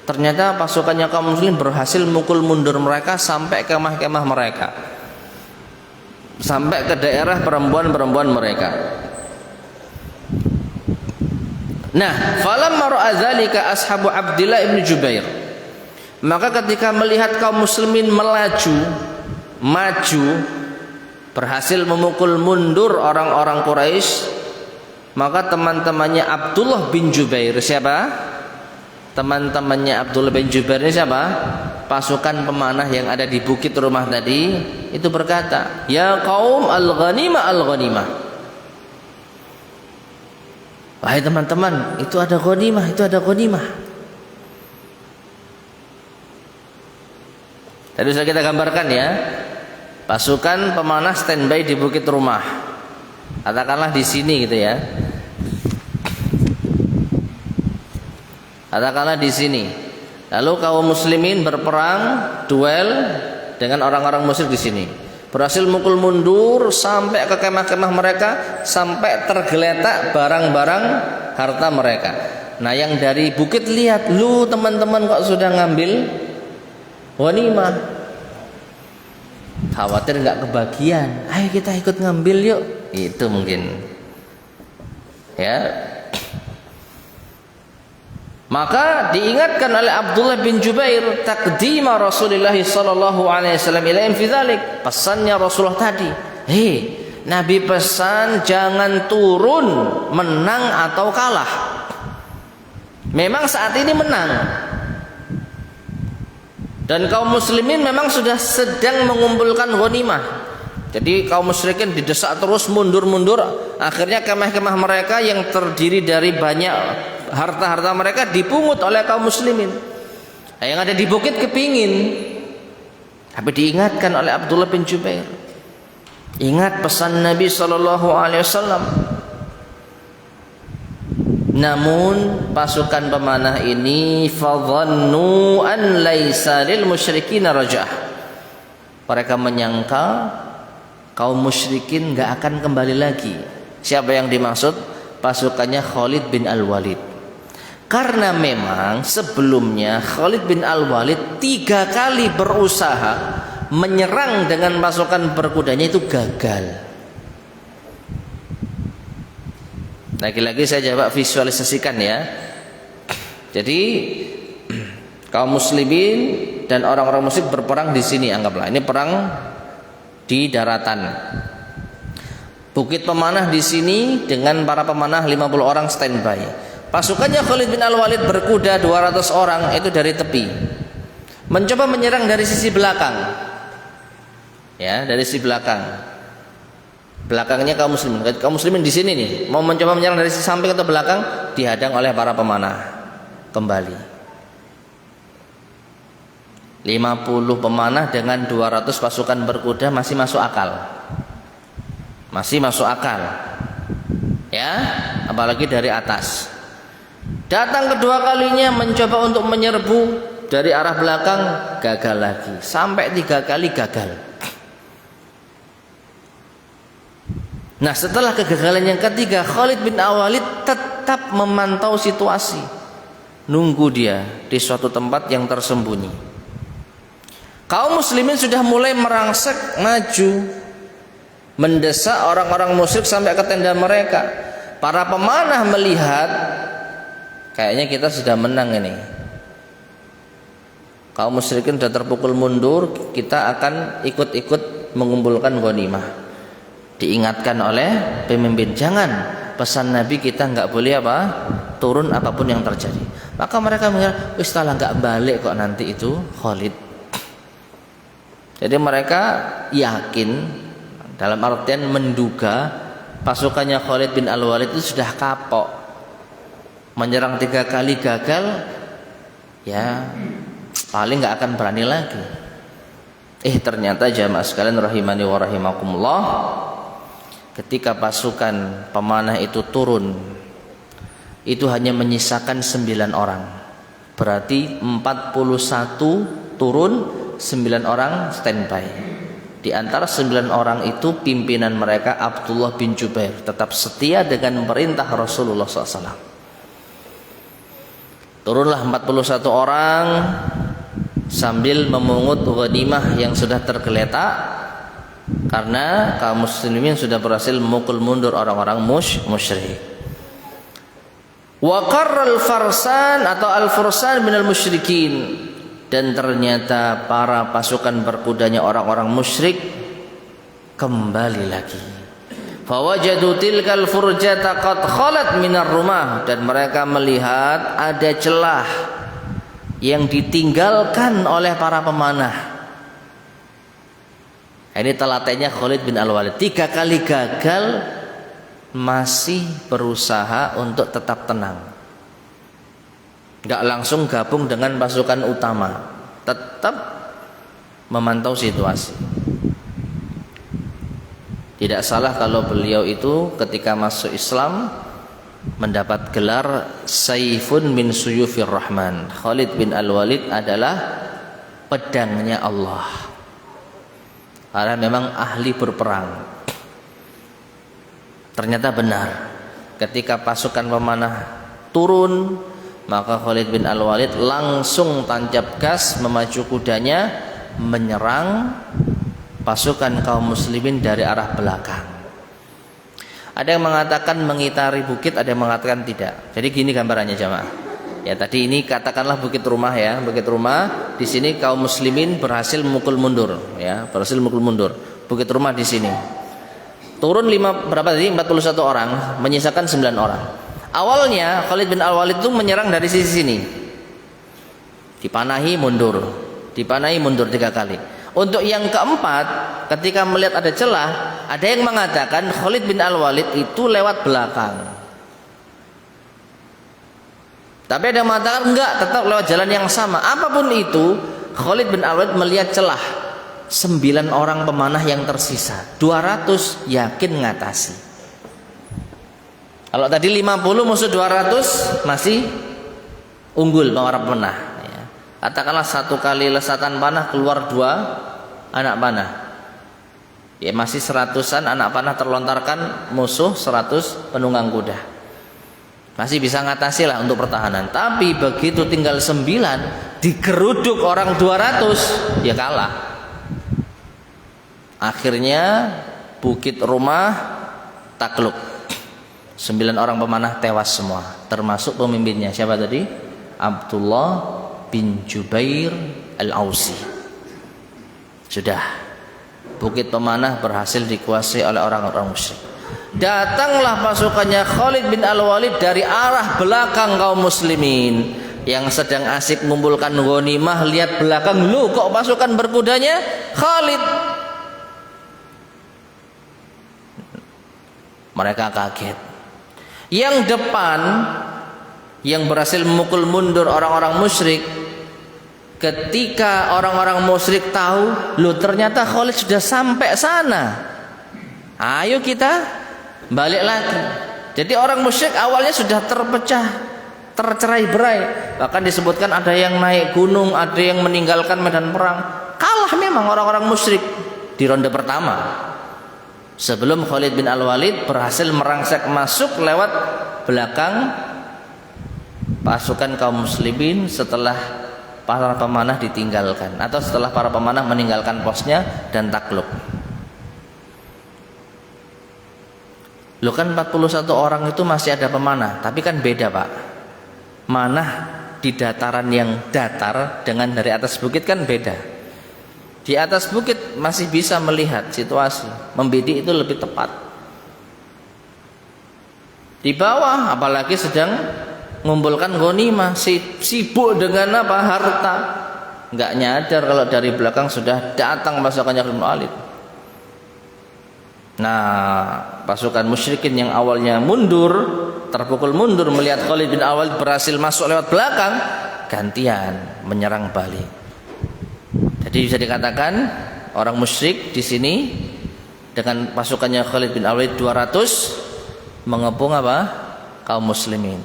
Ternyata pasukannya kaum muslimin berhasil mukul mundur mereka sampai kemah-kemah mereka, sampai ke daerah perempuan-perempuan mereka. Nah, falamma ra'a dzalika ashabu Abdillah ibn Jubair, maka ketika melihat kaum muslimin maju, berhasil memukul mundur orang-orang Quraisy, maka teman-temannya Abdullah bin Jubair, siapa? Teman-temannya Abdullah bin Jubair ini siapa? Pasukan pemanah yang ada di bukit rumah tadi itu berkata, ya kaum, al-ghanimah al-ghanimah. Wahai teman-teman, itu ada ghanimah, itu ada ghanimah. Tadi sudah kita gambarkan ya, pasukan pemanah standby di bukit rumah, katakanlah di sini gitu ya, katakanlah di sini. Lalu kaum muslimin berperang, duel dengan orang-orang musyrik di sini, berhasil mukul mundur sampai ke kemah-kemah mereka, sampai tergeletak barang-barang harta mereka. Nah, yang dari bukit lihat, lu teman-teman kok sudah ngambil ghanimah, khawatir nggak kebagian, ayo kita ikut ngambil yuk, itu mungkin ya. Maka diingatkan oleh Abdullah bin Jubair taqdima Rasulullah sallallahu alaihi wasallam ilaihim fi dzalik, pesannya Rasulullah tadi, Nabi pesan jangan turun menang atau kalah. Memang saat ini menang, dan kaum muslimin memang sudah sedang mengumpulkan ghanimah. Jadi kaum musyrikin didesak terus mundur-mundur. Akhirnya kemah-kemah mereka yang terdiri dari banyak harta-harta mereka dipungut oleh kaum muslimin. Nah, yang ada di bukit kepingin, tapi diingatkan oleh Abdullah bin Jubair, ingat pesan Nabi SAW. Namun pasukan pemanah ini fadhannu an laisa lil musyrikin rajah. Mereka menyangka kaum musyrikin enggak akan kembali lagi. Siapa yang dimaksud? Pasukannya Khalid bin Al-Walid. Karena memang sebelumnya Khalid bin Al-Walid 3 kali berusaha menyerang dengan pasukan berkudanya itu gagal. Lagi-lagi saya coba visualisasikan ya. Jadi kaum muslimin dan orang-orang musyrik berperang di sini, anggaplah ini perang di daratan. Bukit pemanah di sini dengan para pemanah 50 orang standby. Pasukannya Khalid bin Al-Walid berkuda 200 orang itu dari tepi, mencoba menyerang dari sisi belakang. Ya, dari sisi belakang. Belakangnya kaum muslimin. Kaum muslimin di sini nih, mau mencoba menyerang dari sisi samping atau belakang, dihadang oleh para pemanah. Kembali. 50 pemanah dengan 200 pasukan berkuda masih masuk akal. Masih masuk akal. Ya, apalagi dari atas. Datang kedua kalinya mencoba untuk menyerbu dari arah belakang, gagal lagi. Sampai 3 kali gagal. Nah, setelah kegagalan yang ketiga, Khalid bin Al-Walid tetap memantau situasi. Nunggu dia di suatu tempat yang tersembunyi. Kaum muslimin sudah mulai merangsek maju, mendesak orang-orang musyrik sampai ke tenda mereka. Para pemanah melihat, kayaknya kita sudah menang ini. Kaum musyrikin sudah terpukul mundur, kita akan ikut-ikut mengumpulkan ghanimah. Diingatkan oleh pemimpin, jangan, pesan Nabi kita nggak boleh apa? Turun apapun yang terjadi. Maka mereka mengira, wis talah nggak balik kok nanti itu Khalid. Jadi mereka yakin, dalam artian menduga pasukannya Khalid bin Al-Walid itu sudah kapok, menyerang 3 kali gagal, ya paling nggak akan berani lagi. Ternyata jamaah sekalian rahimani wa rahimakumullah, ketika pasukan pemanah itu turun, itu hanya menyisakan 9 orang. Berarti 41 turun, 9 orang standby. Di antara 9 orang itu pimpinan mereka Abdullah bin Jubair tetap setia dengan perintah Rasulullah SAW. Turunlah 41 orang sambil memungut ghanimah yang sudah tergeletak, karena kaum muslimin sudah berhasil memukul mundur orang-orang musyrik. Wa qarral farsan atau al-fursan minal musyrikin, dan ternyata para pasukan berkudanya orang-orang musyrik kembali lagi. Fawajadu tilkal furjata qad khalat minar rumah, dan mereka melihat ada celah yang ditinggalkan oleh para pemanah. Ini telatennya Khalid bin Al-Walid, 3 kali gagal masih berusaha untuk tetap tenang. Enggak langsung gabung dengan pasukan utama, tetap memantau situasi. Tidak salah kalau beliau itu ketika masuk Islam mendapat gelar Saifun min Suyufir Rahman. Khalid bin Al-Walid adalah pedangnya Allah, karena memang ahli berperang. Ternyata benar, ketika pasukan pemanah turun, maka Khalid bin Al-Walid langsung tancap gas memacu kudanya menyerang pasukan kaum muslimin dari arah belakang. Ada yang mengatakan mengitari bukit, ada yang mengatakan tidak. Jadi gini gambarannya jamaah. Ya, tadi ini katakanlah bukit rumah ya, bukit rumah. Di sini kaum muslimin berhasil memukul mundur, ya, berhasil memukul mundur. Bukit rumah di sini. Turun berapa tadi? 41 orang, menyisakan 9 orang. Awalnya Khalid bin Al-Walid itu menyerang dari sisi sini, dipanahi mundur 3 kali. Untuk yang keempat, ketika melihat ada celah, ada yang mengatakan Khalid bin Al-Walid itu lewat belakang. Tapi ada yang mengatakan enggak, tetap lewat jalan yang sama. Apapun itu, Khalid bin Al-Walid melihat celah, 9 orang pemanah yang tersisa, 200 yakin ngatasi. Kalau tadi 50 musuh 200 masih unggul para pemanah, ya. Katakanlah 1 kali lesatan panah keluar 2 anak panah, ya masih 100-an anak panah terlontarkan, musuh 100 penunggang kuda, masih bisa ngatasi lah untuk pertahanan. Tapi begitu tinggal 9 digeruduk orang 200, ya kalah. Akhirnya bukit rumah takluk. 9 orang pemanah tewas semua, termasuk pemimpinnya. Siapa tadi? Abdullah bin Jubair Al-Ausi. Sudah. Bukit Pemanah berhasil dikuasai oleh orang-orang musyrik. Datanglah pasukannya Khalid bin Al-Walid dari arah belakang kaum muslimin yang sedang asik mengumpulkan ghanimah. Lihat belakang, lu kok pasukan berkudanya Khalid. Mereka kaget. Yang depan yang berhasil memukul mundur orang-orang musyrik, ketika orang-orang musyrik tahu, lu ternyata Khalid sudah sampai sana, ayo kita balik lagi. Jadi orang musyrik awalnya sudah terpecah, tercerai-berai. Bahkan disebutkan ada yang naik gunung, ada yang meninggalkan medan perang. Kalah memang orang-orang musyrik di ronde pertama. Sebelum Khalid bin Al-Walid berhasil merangsek masuk lewat belakang pasukan kaum muslimin setelah para pemanah ditinggalkan, atau setelah para pemanah meninggalkan posnya dan takluk. Loh kan 41 orang itu masih ada pemanah, tapi kan beda Pak. Manah di dataran yang datar dengan dari atas bukit kan beda. Di atas bukit masih bisa melihat situasi, membidik itu lebih tepat. Di bawah apalagi sedang mengumpulkan ghanimah, sibuk dengan apa? Harta. Enggak nyadar kalau dari belakang sudah datang pasukannya Khalid bin Walid. Nah, pasukan musyrikin yang awalnya mundur, terpukul mundur melihat Khalid bin Walid berhasil masuk lewat belakang, gantian menyerang balik. Jadi bisa dikatakan orang musyrik di sini dengan pasukannya Khalid bin Walid 200 mengepung apa? Kaum muslimin.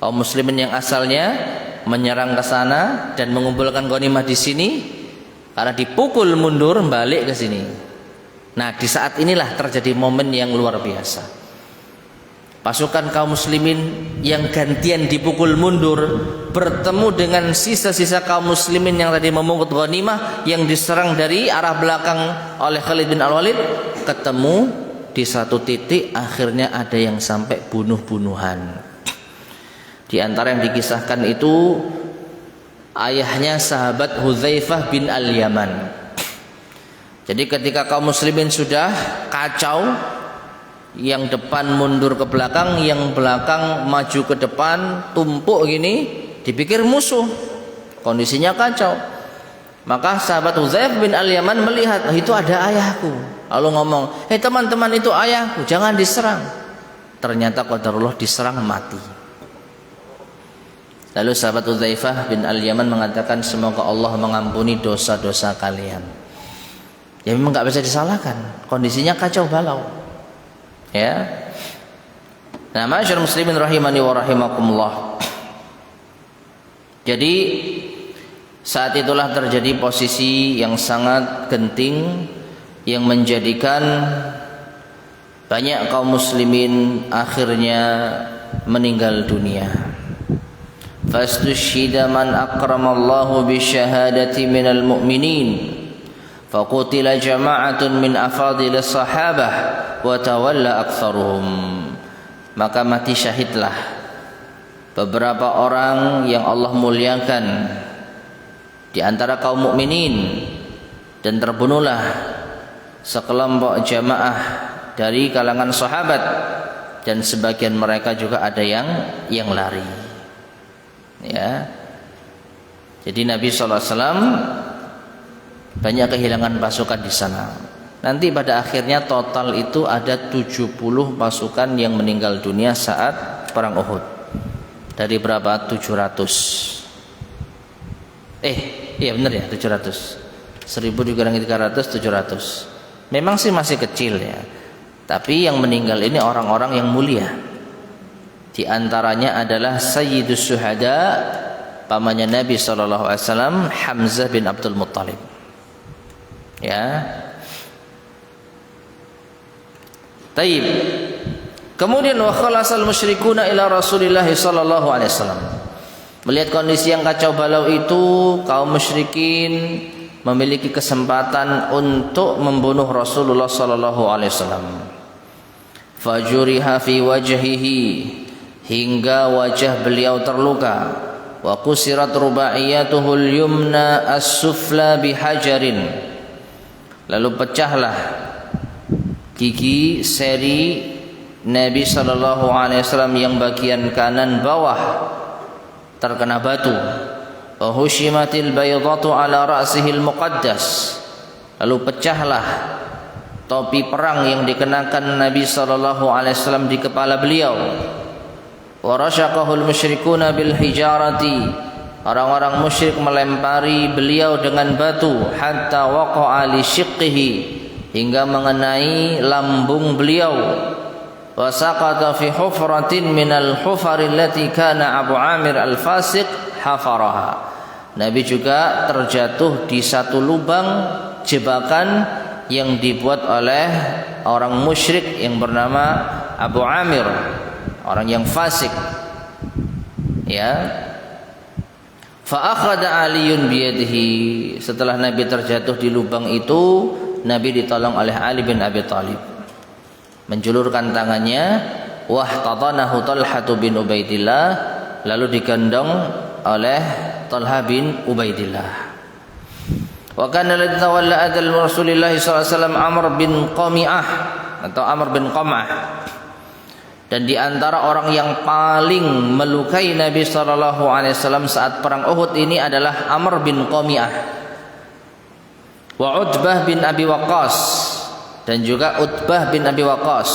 Kaum muslimin yang asalnya menyerang ke sana dan mengumpulkan ghanimah di sini, karena dipukul mundur balik ke sini. Nah, di saat inilah terjadi momen yang luar biasa. Pasukan kaum muslimin yang gantian dipukul mundur bertemu dengan sisa-sisa kaum muslimin yang tadi memungut ghanimah yang diserang dari arah belakang oleh Khalid bin Al-Walid, ketemu di satu titik, akhirnya ada yang sampai bunuh-bunuhan. Di antara yang dikisahkan itu ayahnya sahabat Hudzaifah bin Al-Yaman. Jadi ketika kaum muslimin sudah kacau, yang depan mundur ke belakang, yang belakang maju ke depan, tumpuk gini, dipikir musuh, kondisinya kacau. Maka sahabat Hudzaifah bin Al-Yaman melihat, itu ada ayahku, lalu ngomong, hei teman-teman, itu ayahku, jangan diserang. Ternyata qadarullah diserang, mati. Lalu sahabat Hudzaifah bin Al-Yaman mengatakan, semoga Allah mengampuni dosa-dosa kalian. Ya memang nggak bisa disalahkan, kondisinya kacau balau. Ya. Nah, ma'asyiral muslimin rahimani wa rahimakumullah. Jadi saat itulah terjadi posisi yang sangat genting yang menjadikan banyak kaum muslimin akhirnya meninggal dunia. Fastushhida man akramallahu bisyahadati minal mu'minin. Faqutila jama'atun min afadil sahabah wa tawalla aktsaruhum. Maka mati syahidlah beberapa orang yang Allah muliakan di antara kaum mukminin, dan terbunuhlah sekelompok jamaah dari kalangan sahabat, dan sebagian mereka juga ada yang lari. Ya. Jadi Nabi sallallahu alaihi wasallam banyak kehilangan pasukan di sana. Nanti pada akhirnya total itu ada 70 pasukan yang meninggal dunia saat perang Uhud. Dari berapa? 700. Iya benar ya, 700. 1000 dikurangi 300, 700. Memang sih masih kecil ya. Tapi yang meninggal ini orang-orang yang mulia. Di antaranya adalah Sayyidus Syuhada, pamannya Nabi sallallahu alaihi wasallam, Hamzah bin Abdul Muttalib. Ya. Taib. Kemudian wa khalasal musyrikuna ila Rasulillah sallallahu alaihi wasallam. Melihat kondisi yang kacau balau itu, kaum musyrikin memiliki kesempatan untuk membunuh Rasulullah sallallahu alaihi wasallam. Fajuriha fi wajhihi, hingga wajah beliau terluka. Wa qusirat rubaiyatuhul yumna as-sufla bihajarin. lalu pecahlah gigi seri Nabi sallallahu alaihi wasallam yang bagian kanan bawah terkena batu. Wa hushimatil baydatu ala ra'sihil muqaddas, lalu pecahlah topi perang yang dikenakan Nabi sallallahu alaihi wasallam di kepala beliau. Wa rasyaqahul musyrikuna bil hijarati, orang-orang musyrik melempari beliau dengan batu. Hatta waqa'a li shiqqihi, hingga mengenai lambung beliau. Wa saqata fi hufratin minal hufari allati kana Abu Amir al-Fasiq hafaraha. Nabi juga terjatuh di satu lubang jebakan yang dibuat oleh orang musyrik yang bernama Abu Amir, orang yang fasik. Ya. Fa akhadha Aliun biyadihi, setelah Nabi terjatuh di lubang itu, Nabi ditolong oleh Ali bin Abi Thalib, menjulurkan tangannya. Wahtadanahu Talhah bin Ubaidillah, lalu digendong oleh Talha bin Ubaidillah. Wa kana alladhi tawalla adal Rasulillah sallallahu alaihi wasallam Amr bin Qami'ah atau Amr bin Qam'ah. Dan di antara orang yang paling melukai Nabi sallallahu alaihi wasallam saat perang Uhud ini adalah Amr bin Qami'ah. Wa Utbah bin Abi Waqqas, dan juga Utbah bin Abi Waqqas.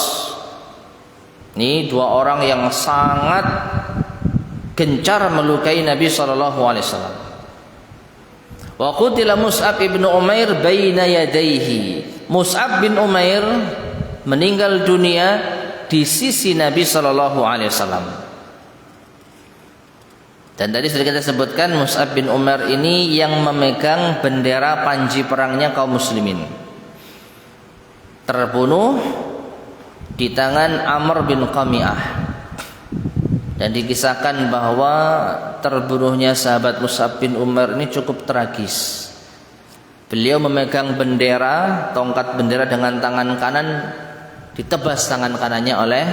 Ini dua orang yang sangat gencar melukai Nabi sallallahu alaihi wasallam. Wa qutila Mus'ab bin Umair baina yadayhi. Mus'ab bin Umair meninggal dunia di sisi Nabi sallallahu alaihi wasallam. Dan tadi sudah kita sebutkan Mus'ab bin Umair ini yang memegang bendera panji perangnya kaum muslimin. Terbunuh di tangan Amr bin Qami'ah. Dan dikisahkan bahwa terbunuhnya sahabat Mus'ab bin Umair ini cukup tragis. Beliau memegang bendera, tongkat bendera dengan tangan kanan, ditebas tangan kanannya oleh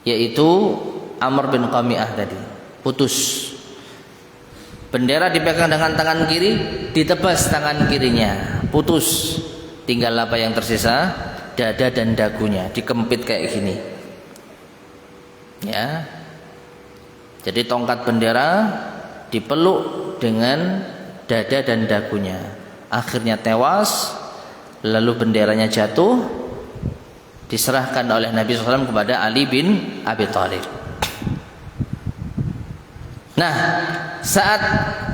yaitu Amr bin Qami'ah tadi, putus. Bendera dipegang dengan tangan kiri, ditebas tangan kirinya, putus. Tinggal apa yang tersisa? Dada dan dagunya, dikempit kayak gini. Ya. Jadi tongkat bendera dipeluk dengan dada dan dagunya. Akhirnya tewas, lalu benderanya jatuh, diserahkan oleh Nabi SAW kepada Ali bin Abi Thalib. Nah, saat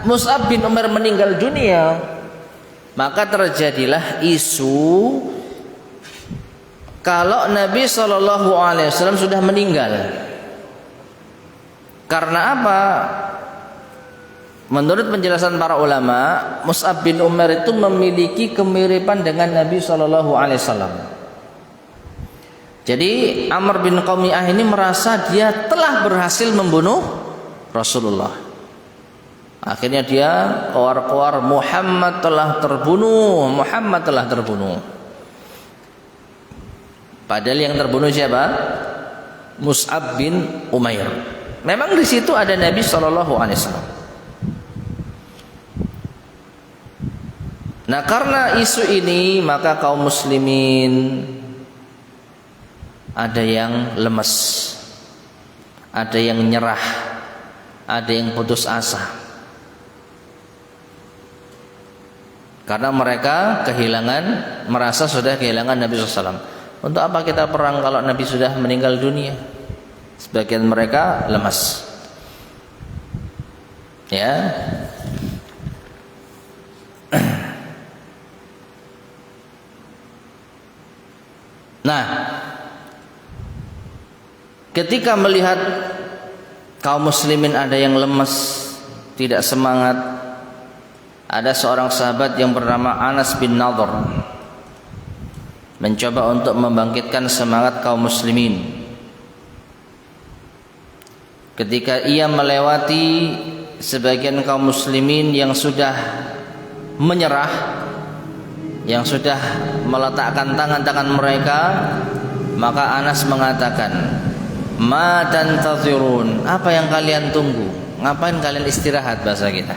Mus'ab bin Umair meninggal dunia, maka terjadilah isu kalau Nabi SAW sudah meninggal. Karena apa? Menurut penjelasan para ulama, Mus'ab bin Umair itu memiliki kemiripan dengan Nabi SAW. Jadi Amr bin Qami'ah ini merasa dia telah berhasil membunuh Rasulullah. Akhirnya dia keluar-keluar, Muhammad telah terbunuh, Muhammad telah terbunuh. Padahal yang terbunuh siapa? Mus'ab bin Umair. Memang di situ ada Nabi SAW. Nah, karena isu ini maka kaum muslimin ada yang lemes, ada yang nyerah, ada yang putus asa. Karena mereka merasa sudah kehilangan Nabi SAW. Untuk apa kita perang kalau Nabi sudah meninggal dunia? Sebagian mereka lemas. Ya. Nah, ketika melihat kaum muslimin ada yang lemas, tidak semangat, ada seorang sahabat yang bernama Anas bin Nadhr mencoba untuk membangkitkan semangat kaum muslimin. Ketika ia melewati sebagian kaum muslimin yang sudah menyerah, yang sudah meletakkan tangan-tangan mereka, maka Anas mengatakan, "Ma tantazirun?" Apa yang kalian tunggu? Ngapain kalian istirahat, bahasa kita?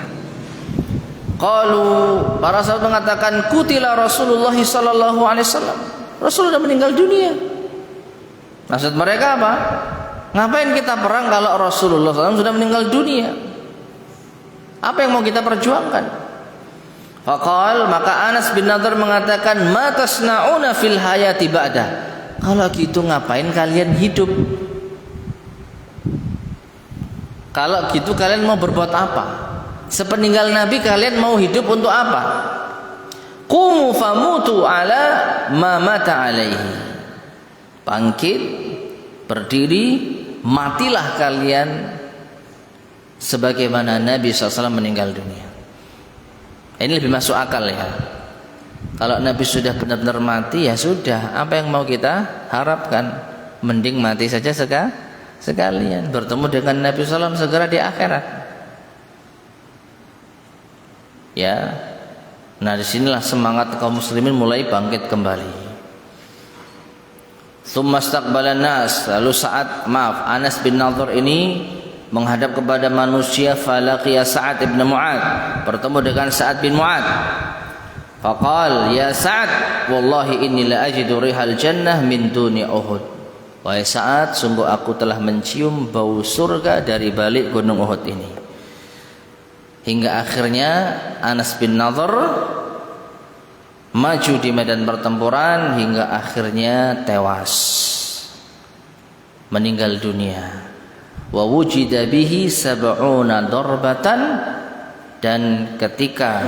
Qalu, para sahabat mengatakan, qutila Rasulullah sallallahu alaihi wasallam. Rasul sudah meninggal dunia. Maksud mereka apa? Ngapain kita perang kalau Rasulullah SAW sudah meninggal dunia? Apa yang mau kita perjuangkan? Faqal, maka Anas bin Nadhr mengatakan, ma tasna'una fil hayati ba'da. Kalau gitu ngapain kalian hidup? Kalau gitu kalian mau berbuat apa? Sepeninggal Nabi kalian mau hidup untuk apa? Qumu famutu ala ma mata alaihi. Bangkit, berdiri, matilah kalian sebagaimana Nabi SAW meninggal dunia. Ini lebih masuk akal ya. Kalau Nabi sudah benar-benar mati, ya sudah. Apa yang mau kita harapkan? Mending mati saja sekalian, bertemu dengan Nabi SAW segera di akhirat. Ya. Nah, disinilah semangat kaum muslimin mulai bangkit kembali. Tsumma istaqbalan nas, lalu Anas bin Nadhr ini menghadap kepada manusia, falaqiya Sa'ad bin Mu'adz, bertemu dengan Sa'ad bin Mu'adz. Faqal, ya Sa'ad, wallahi inni la ajidu rihal jannah min duni Uhud. Wahai Sa'ad, sungguh aku telah mencium bau surga dari balik gunung Uhud ini. Hingga akhirnya Anas bin Nadhr maju di medan pertempuran hingga akhirnya tewas, meninggal dunia. Wa wujida bihi sab'una darbatan, dan ketika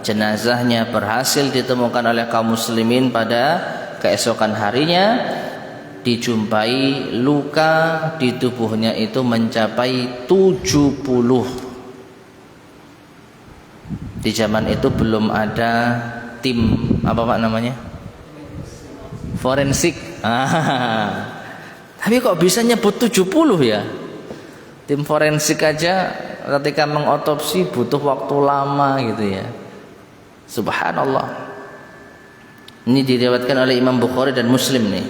jenazahnya berhasil ditemukan oleh kaum muslimin pada keesokan harinya, dijumpai luka di tubuhnya itu mencapai 70. Di zaman itu belum ada tim apa Pak namanya? Forensik. Tapi kok bisa nyebut 70 ya? Tim forensik aja ketika mengotopsi butuh waktu lama gitu ya. Subhanallah. Ini diriwayatkan oleh Imam Bukhari dan Muslim nih.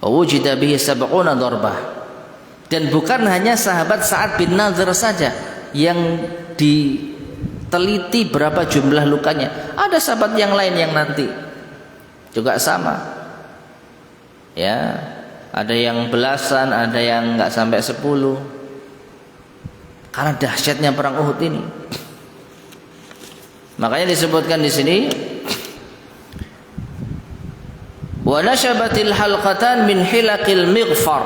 Wujida bihi sab'una darbah. Dan bukan hanya sahabat Sa'ad bin Nadhr saja yang diteliti berapa jumlah lukanya. Ada sahabat yang lain yang nanti juga sama. Ya, ada yang belasan, ada yang enggak sampai 10. Karena dahsyatnya perang Uhud ini. Makanya disebutkan di sini, wa nashabatil halqatan min hilaqil mighfar.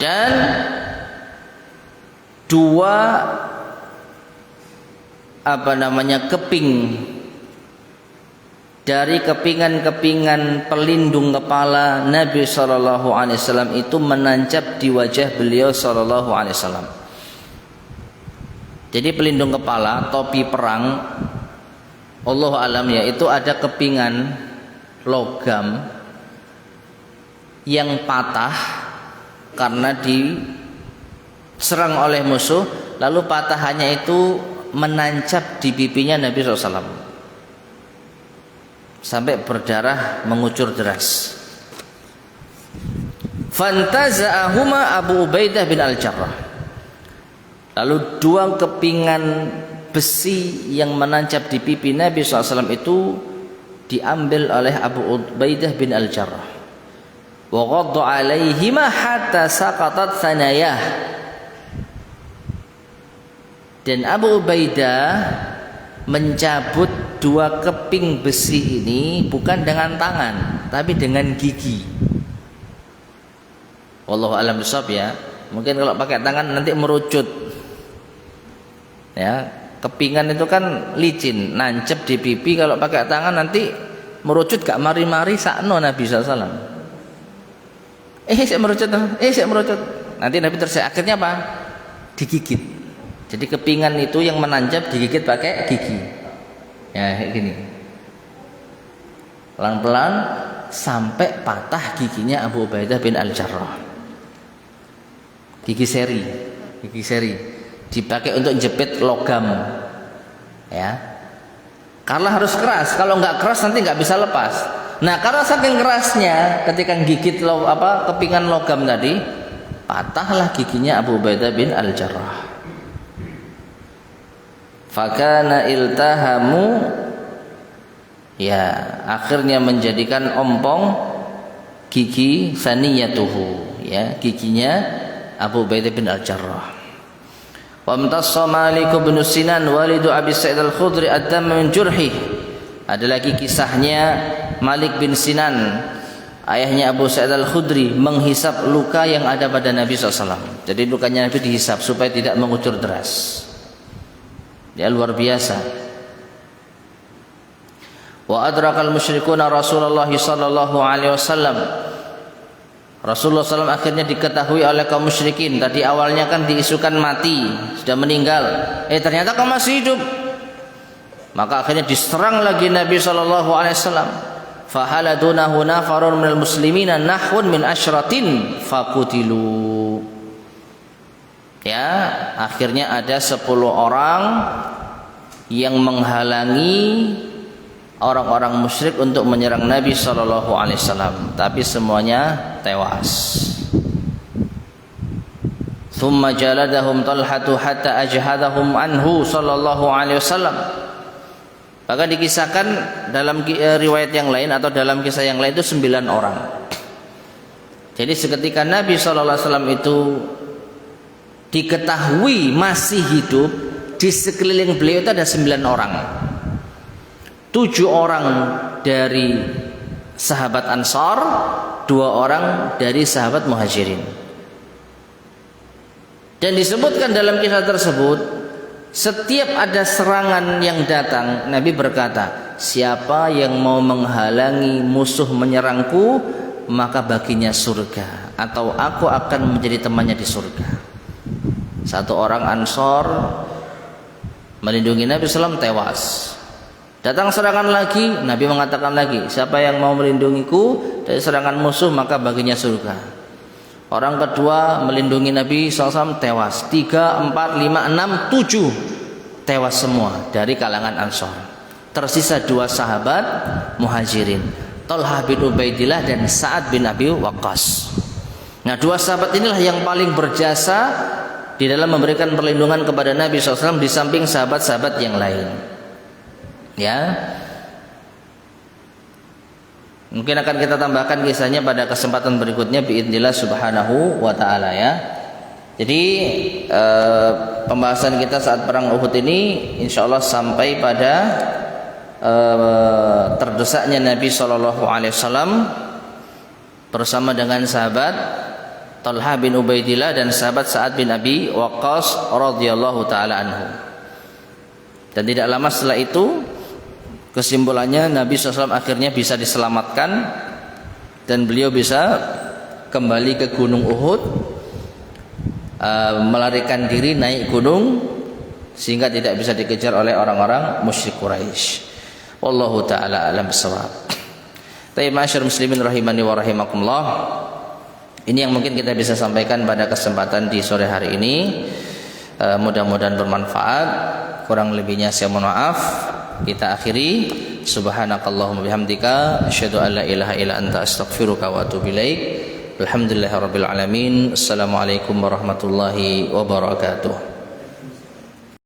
Dan dua keping dari kepingan-kepingan pelindung kepala Nabi SAW itu menancap di wajah beliau SAW. Jadi pelindung kepala, topi perang, Allahu alam ya, itu ada kepingan logam yang patah karena diserang oleh musuh, lalu patahannya itu menancap di pipinya Nabi SAW sampai berdarah mengucur deras. Fantaza'ahuma Abu Ubaidah bin Al-Jarrah. Lalu dua kepingan besi yang menancap di pipi Nabi SAW itu diambil oleh Abu Ubaidah bin Al-Jarrah. Wa ghadda 'alaihima hatta saqatat thanayah. Dan Abu Ubaidah mencabut dua keping besi ini bukan dengan tangan, tapi dengan gigi. Wallahu a'lam bishawab ya. Mungkin kalau pakai tangan nanti merucut. Ya, kepingan itu kan licin, nancep di pipi. Kalau pakai tangan nanti merucut gak mari-mari sakno Nabi SAW. Saya merucut. Nanti Nabi akhirnya apa? Digigit. Jadi kepingan itu yang menancap digigit pakai gigi. Ya kayak gini. Pelan-pelan sampai patah giginya Abu Ubaidah bin Al-Jarrah. Gigi seri. Dipakai untuk jepit logam. Ya. Karena harus keras. Kalau nggak keras nanti nggak bisa lepas. Nah, karena saking kerasnya ketika gigit kepingan logam tadi, patahlah giginya Abu Ubaidah bin Al-Jarrah. fakana iltahamu, ya akhirnya menjadikan ompong gigi saniyatuhu, ya giginya Abu Ubaidah bin Al-Jarrah. Wa amtassa Malik bin Sinan walidu Abi Sa'id Al-Khudri ad-dam min jurhi. Ada lagi kisahnya Malik bin Sinan, ayahnya Abu Sa'id Al-Khudri, menghisap luka yang ada pada Nabi SAW. Jadi lukanya Nabi dihisap supaya tidak mengucur deras. Ya, luar biasa. Wa adrakal musyrikuna Rasulullah sallallahu alaihi wasallam. Rasulullah SAW akhirnya diketahui oleh kaum musyrikin. Tadi awalnya kan diisukan mati, sudah meninggal. Ternyata kamu masih hidup. Maka akhirnya diserang lagi Nabi sallallahu alaihi wasallam. Fahaladuna nafarun minal muslimina nahwun min asyratin fakutilu. Ya, akhirnya ada 10 orang yang menghalangi orang-orang musyrik untuk menyerang Nabi sallallahu alaihi wasallam, tapi semuanya tewas. Thumma jaladahum Talhatu hatta ajhadahum anhu sallallahu alaihi wasallam. Maka dikisahkan dalam riwayat yang lain atau dalam kisah yang lain itu 9 orang. Jadi seketika Nabi SAW itu diketahui masih hidup, di sekeliling beliau itu ada 9 orang. 7 orang dari sahabat Ansar, 2 orang dari sahabat Muhajirin. Dan disebutkan dalam kisah tersebut, setiap ada serangan yang datang, Nabi berkata, siapa yang mau menghalangi musuh menyerangku, maka baginya surga, atau aku akan menjadi temannya di surga. 1 orang Ansor melindungi Nabi SAW tewas. Datang serangan lagi, Nabi mengatakan lagi, siapa yang mau melindungiku dari serangan musuh, maka baginya surga. Orang kedua melindungi Nabi SAW tewas. 3, 4, 5, 6, 7 tewas semua dari kalangan Ansor. Tersisa 2 sahabat Muhajirin, Talha bin Ubaidillah dan Sa'ad bin Abi Waqqas. Nah, 2 sahabat inilah yang paling berjasa di dalam memberikan perlindungan kepada Nabi SAW di samping sahabat-sahabat yang lain. Ya, mungkin akan kita tambahkan kisahnya pada kesempatan berikutnya biidznillah subhanahu wa ta'ala ya. Jadi pembahasan kita saat perang Uhud ini insyaallah sampai pada terdesaknya Nabi SAW bersama dengan sahabat Talha bin Ubaidillah dan sahabat Sa'ad bin Abi Waqqas radhiyallahu ta'ala anhu. Dan tidak lama setelah itu, kesimpulannya Nabi SAW akhirnya bisa diselamatkan dan beliau bisa kembali ke Gunung Uhud, melarikan diri naik gunung sehingga tidak bisa dikejar oleh orang-orang musyrik Quraisy. Wallahu taala alam bissawab. Tayyib masyarakat muslimin rahimani wa rahimakumullah. Ini yang mungkin kita bisa sampaikan pada kesempatan di sore hari ini. Mudah-mudahan bermanfaat. Kurang lebihnya saya mohon maaf. Kita akhiri. Subhanakallahumma bihamdika asyhadu an la ilaha illa anta astaghfiruka wa atubu ilaik. Alhamdulillahirabbil alamin. Assalamualaikum warahmatullahi wabarakatuh.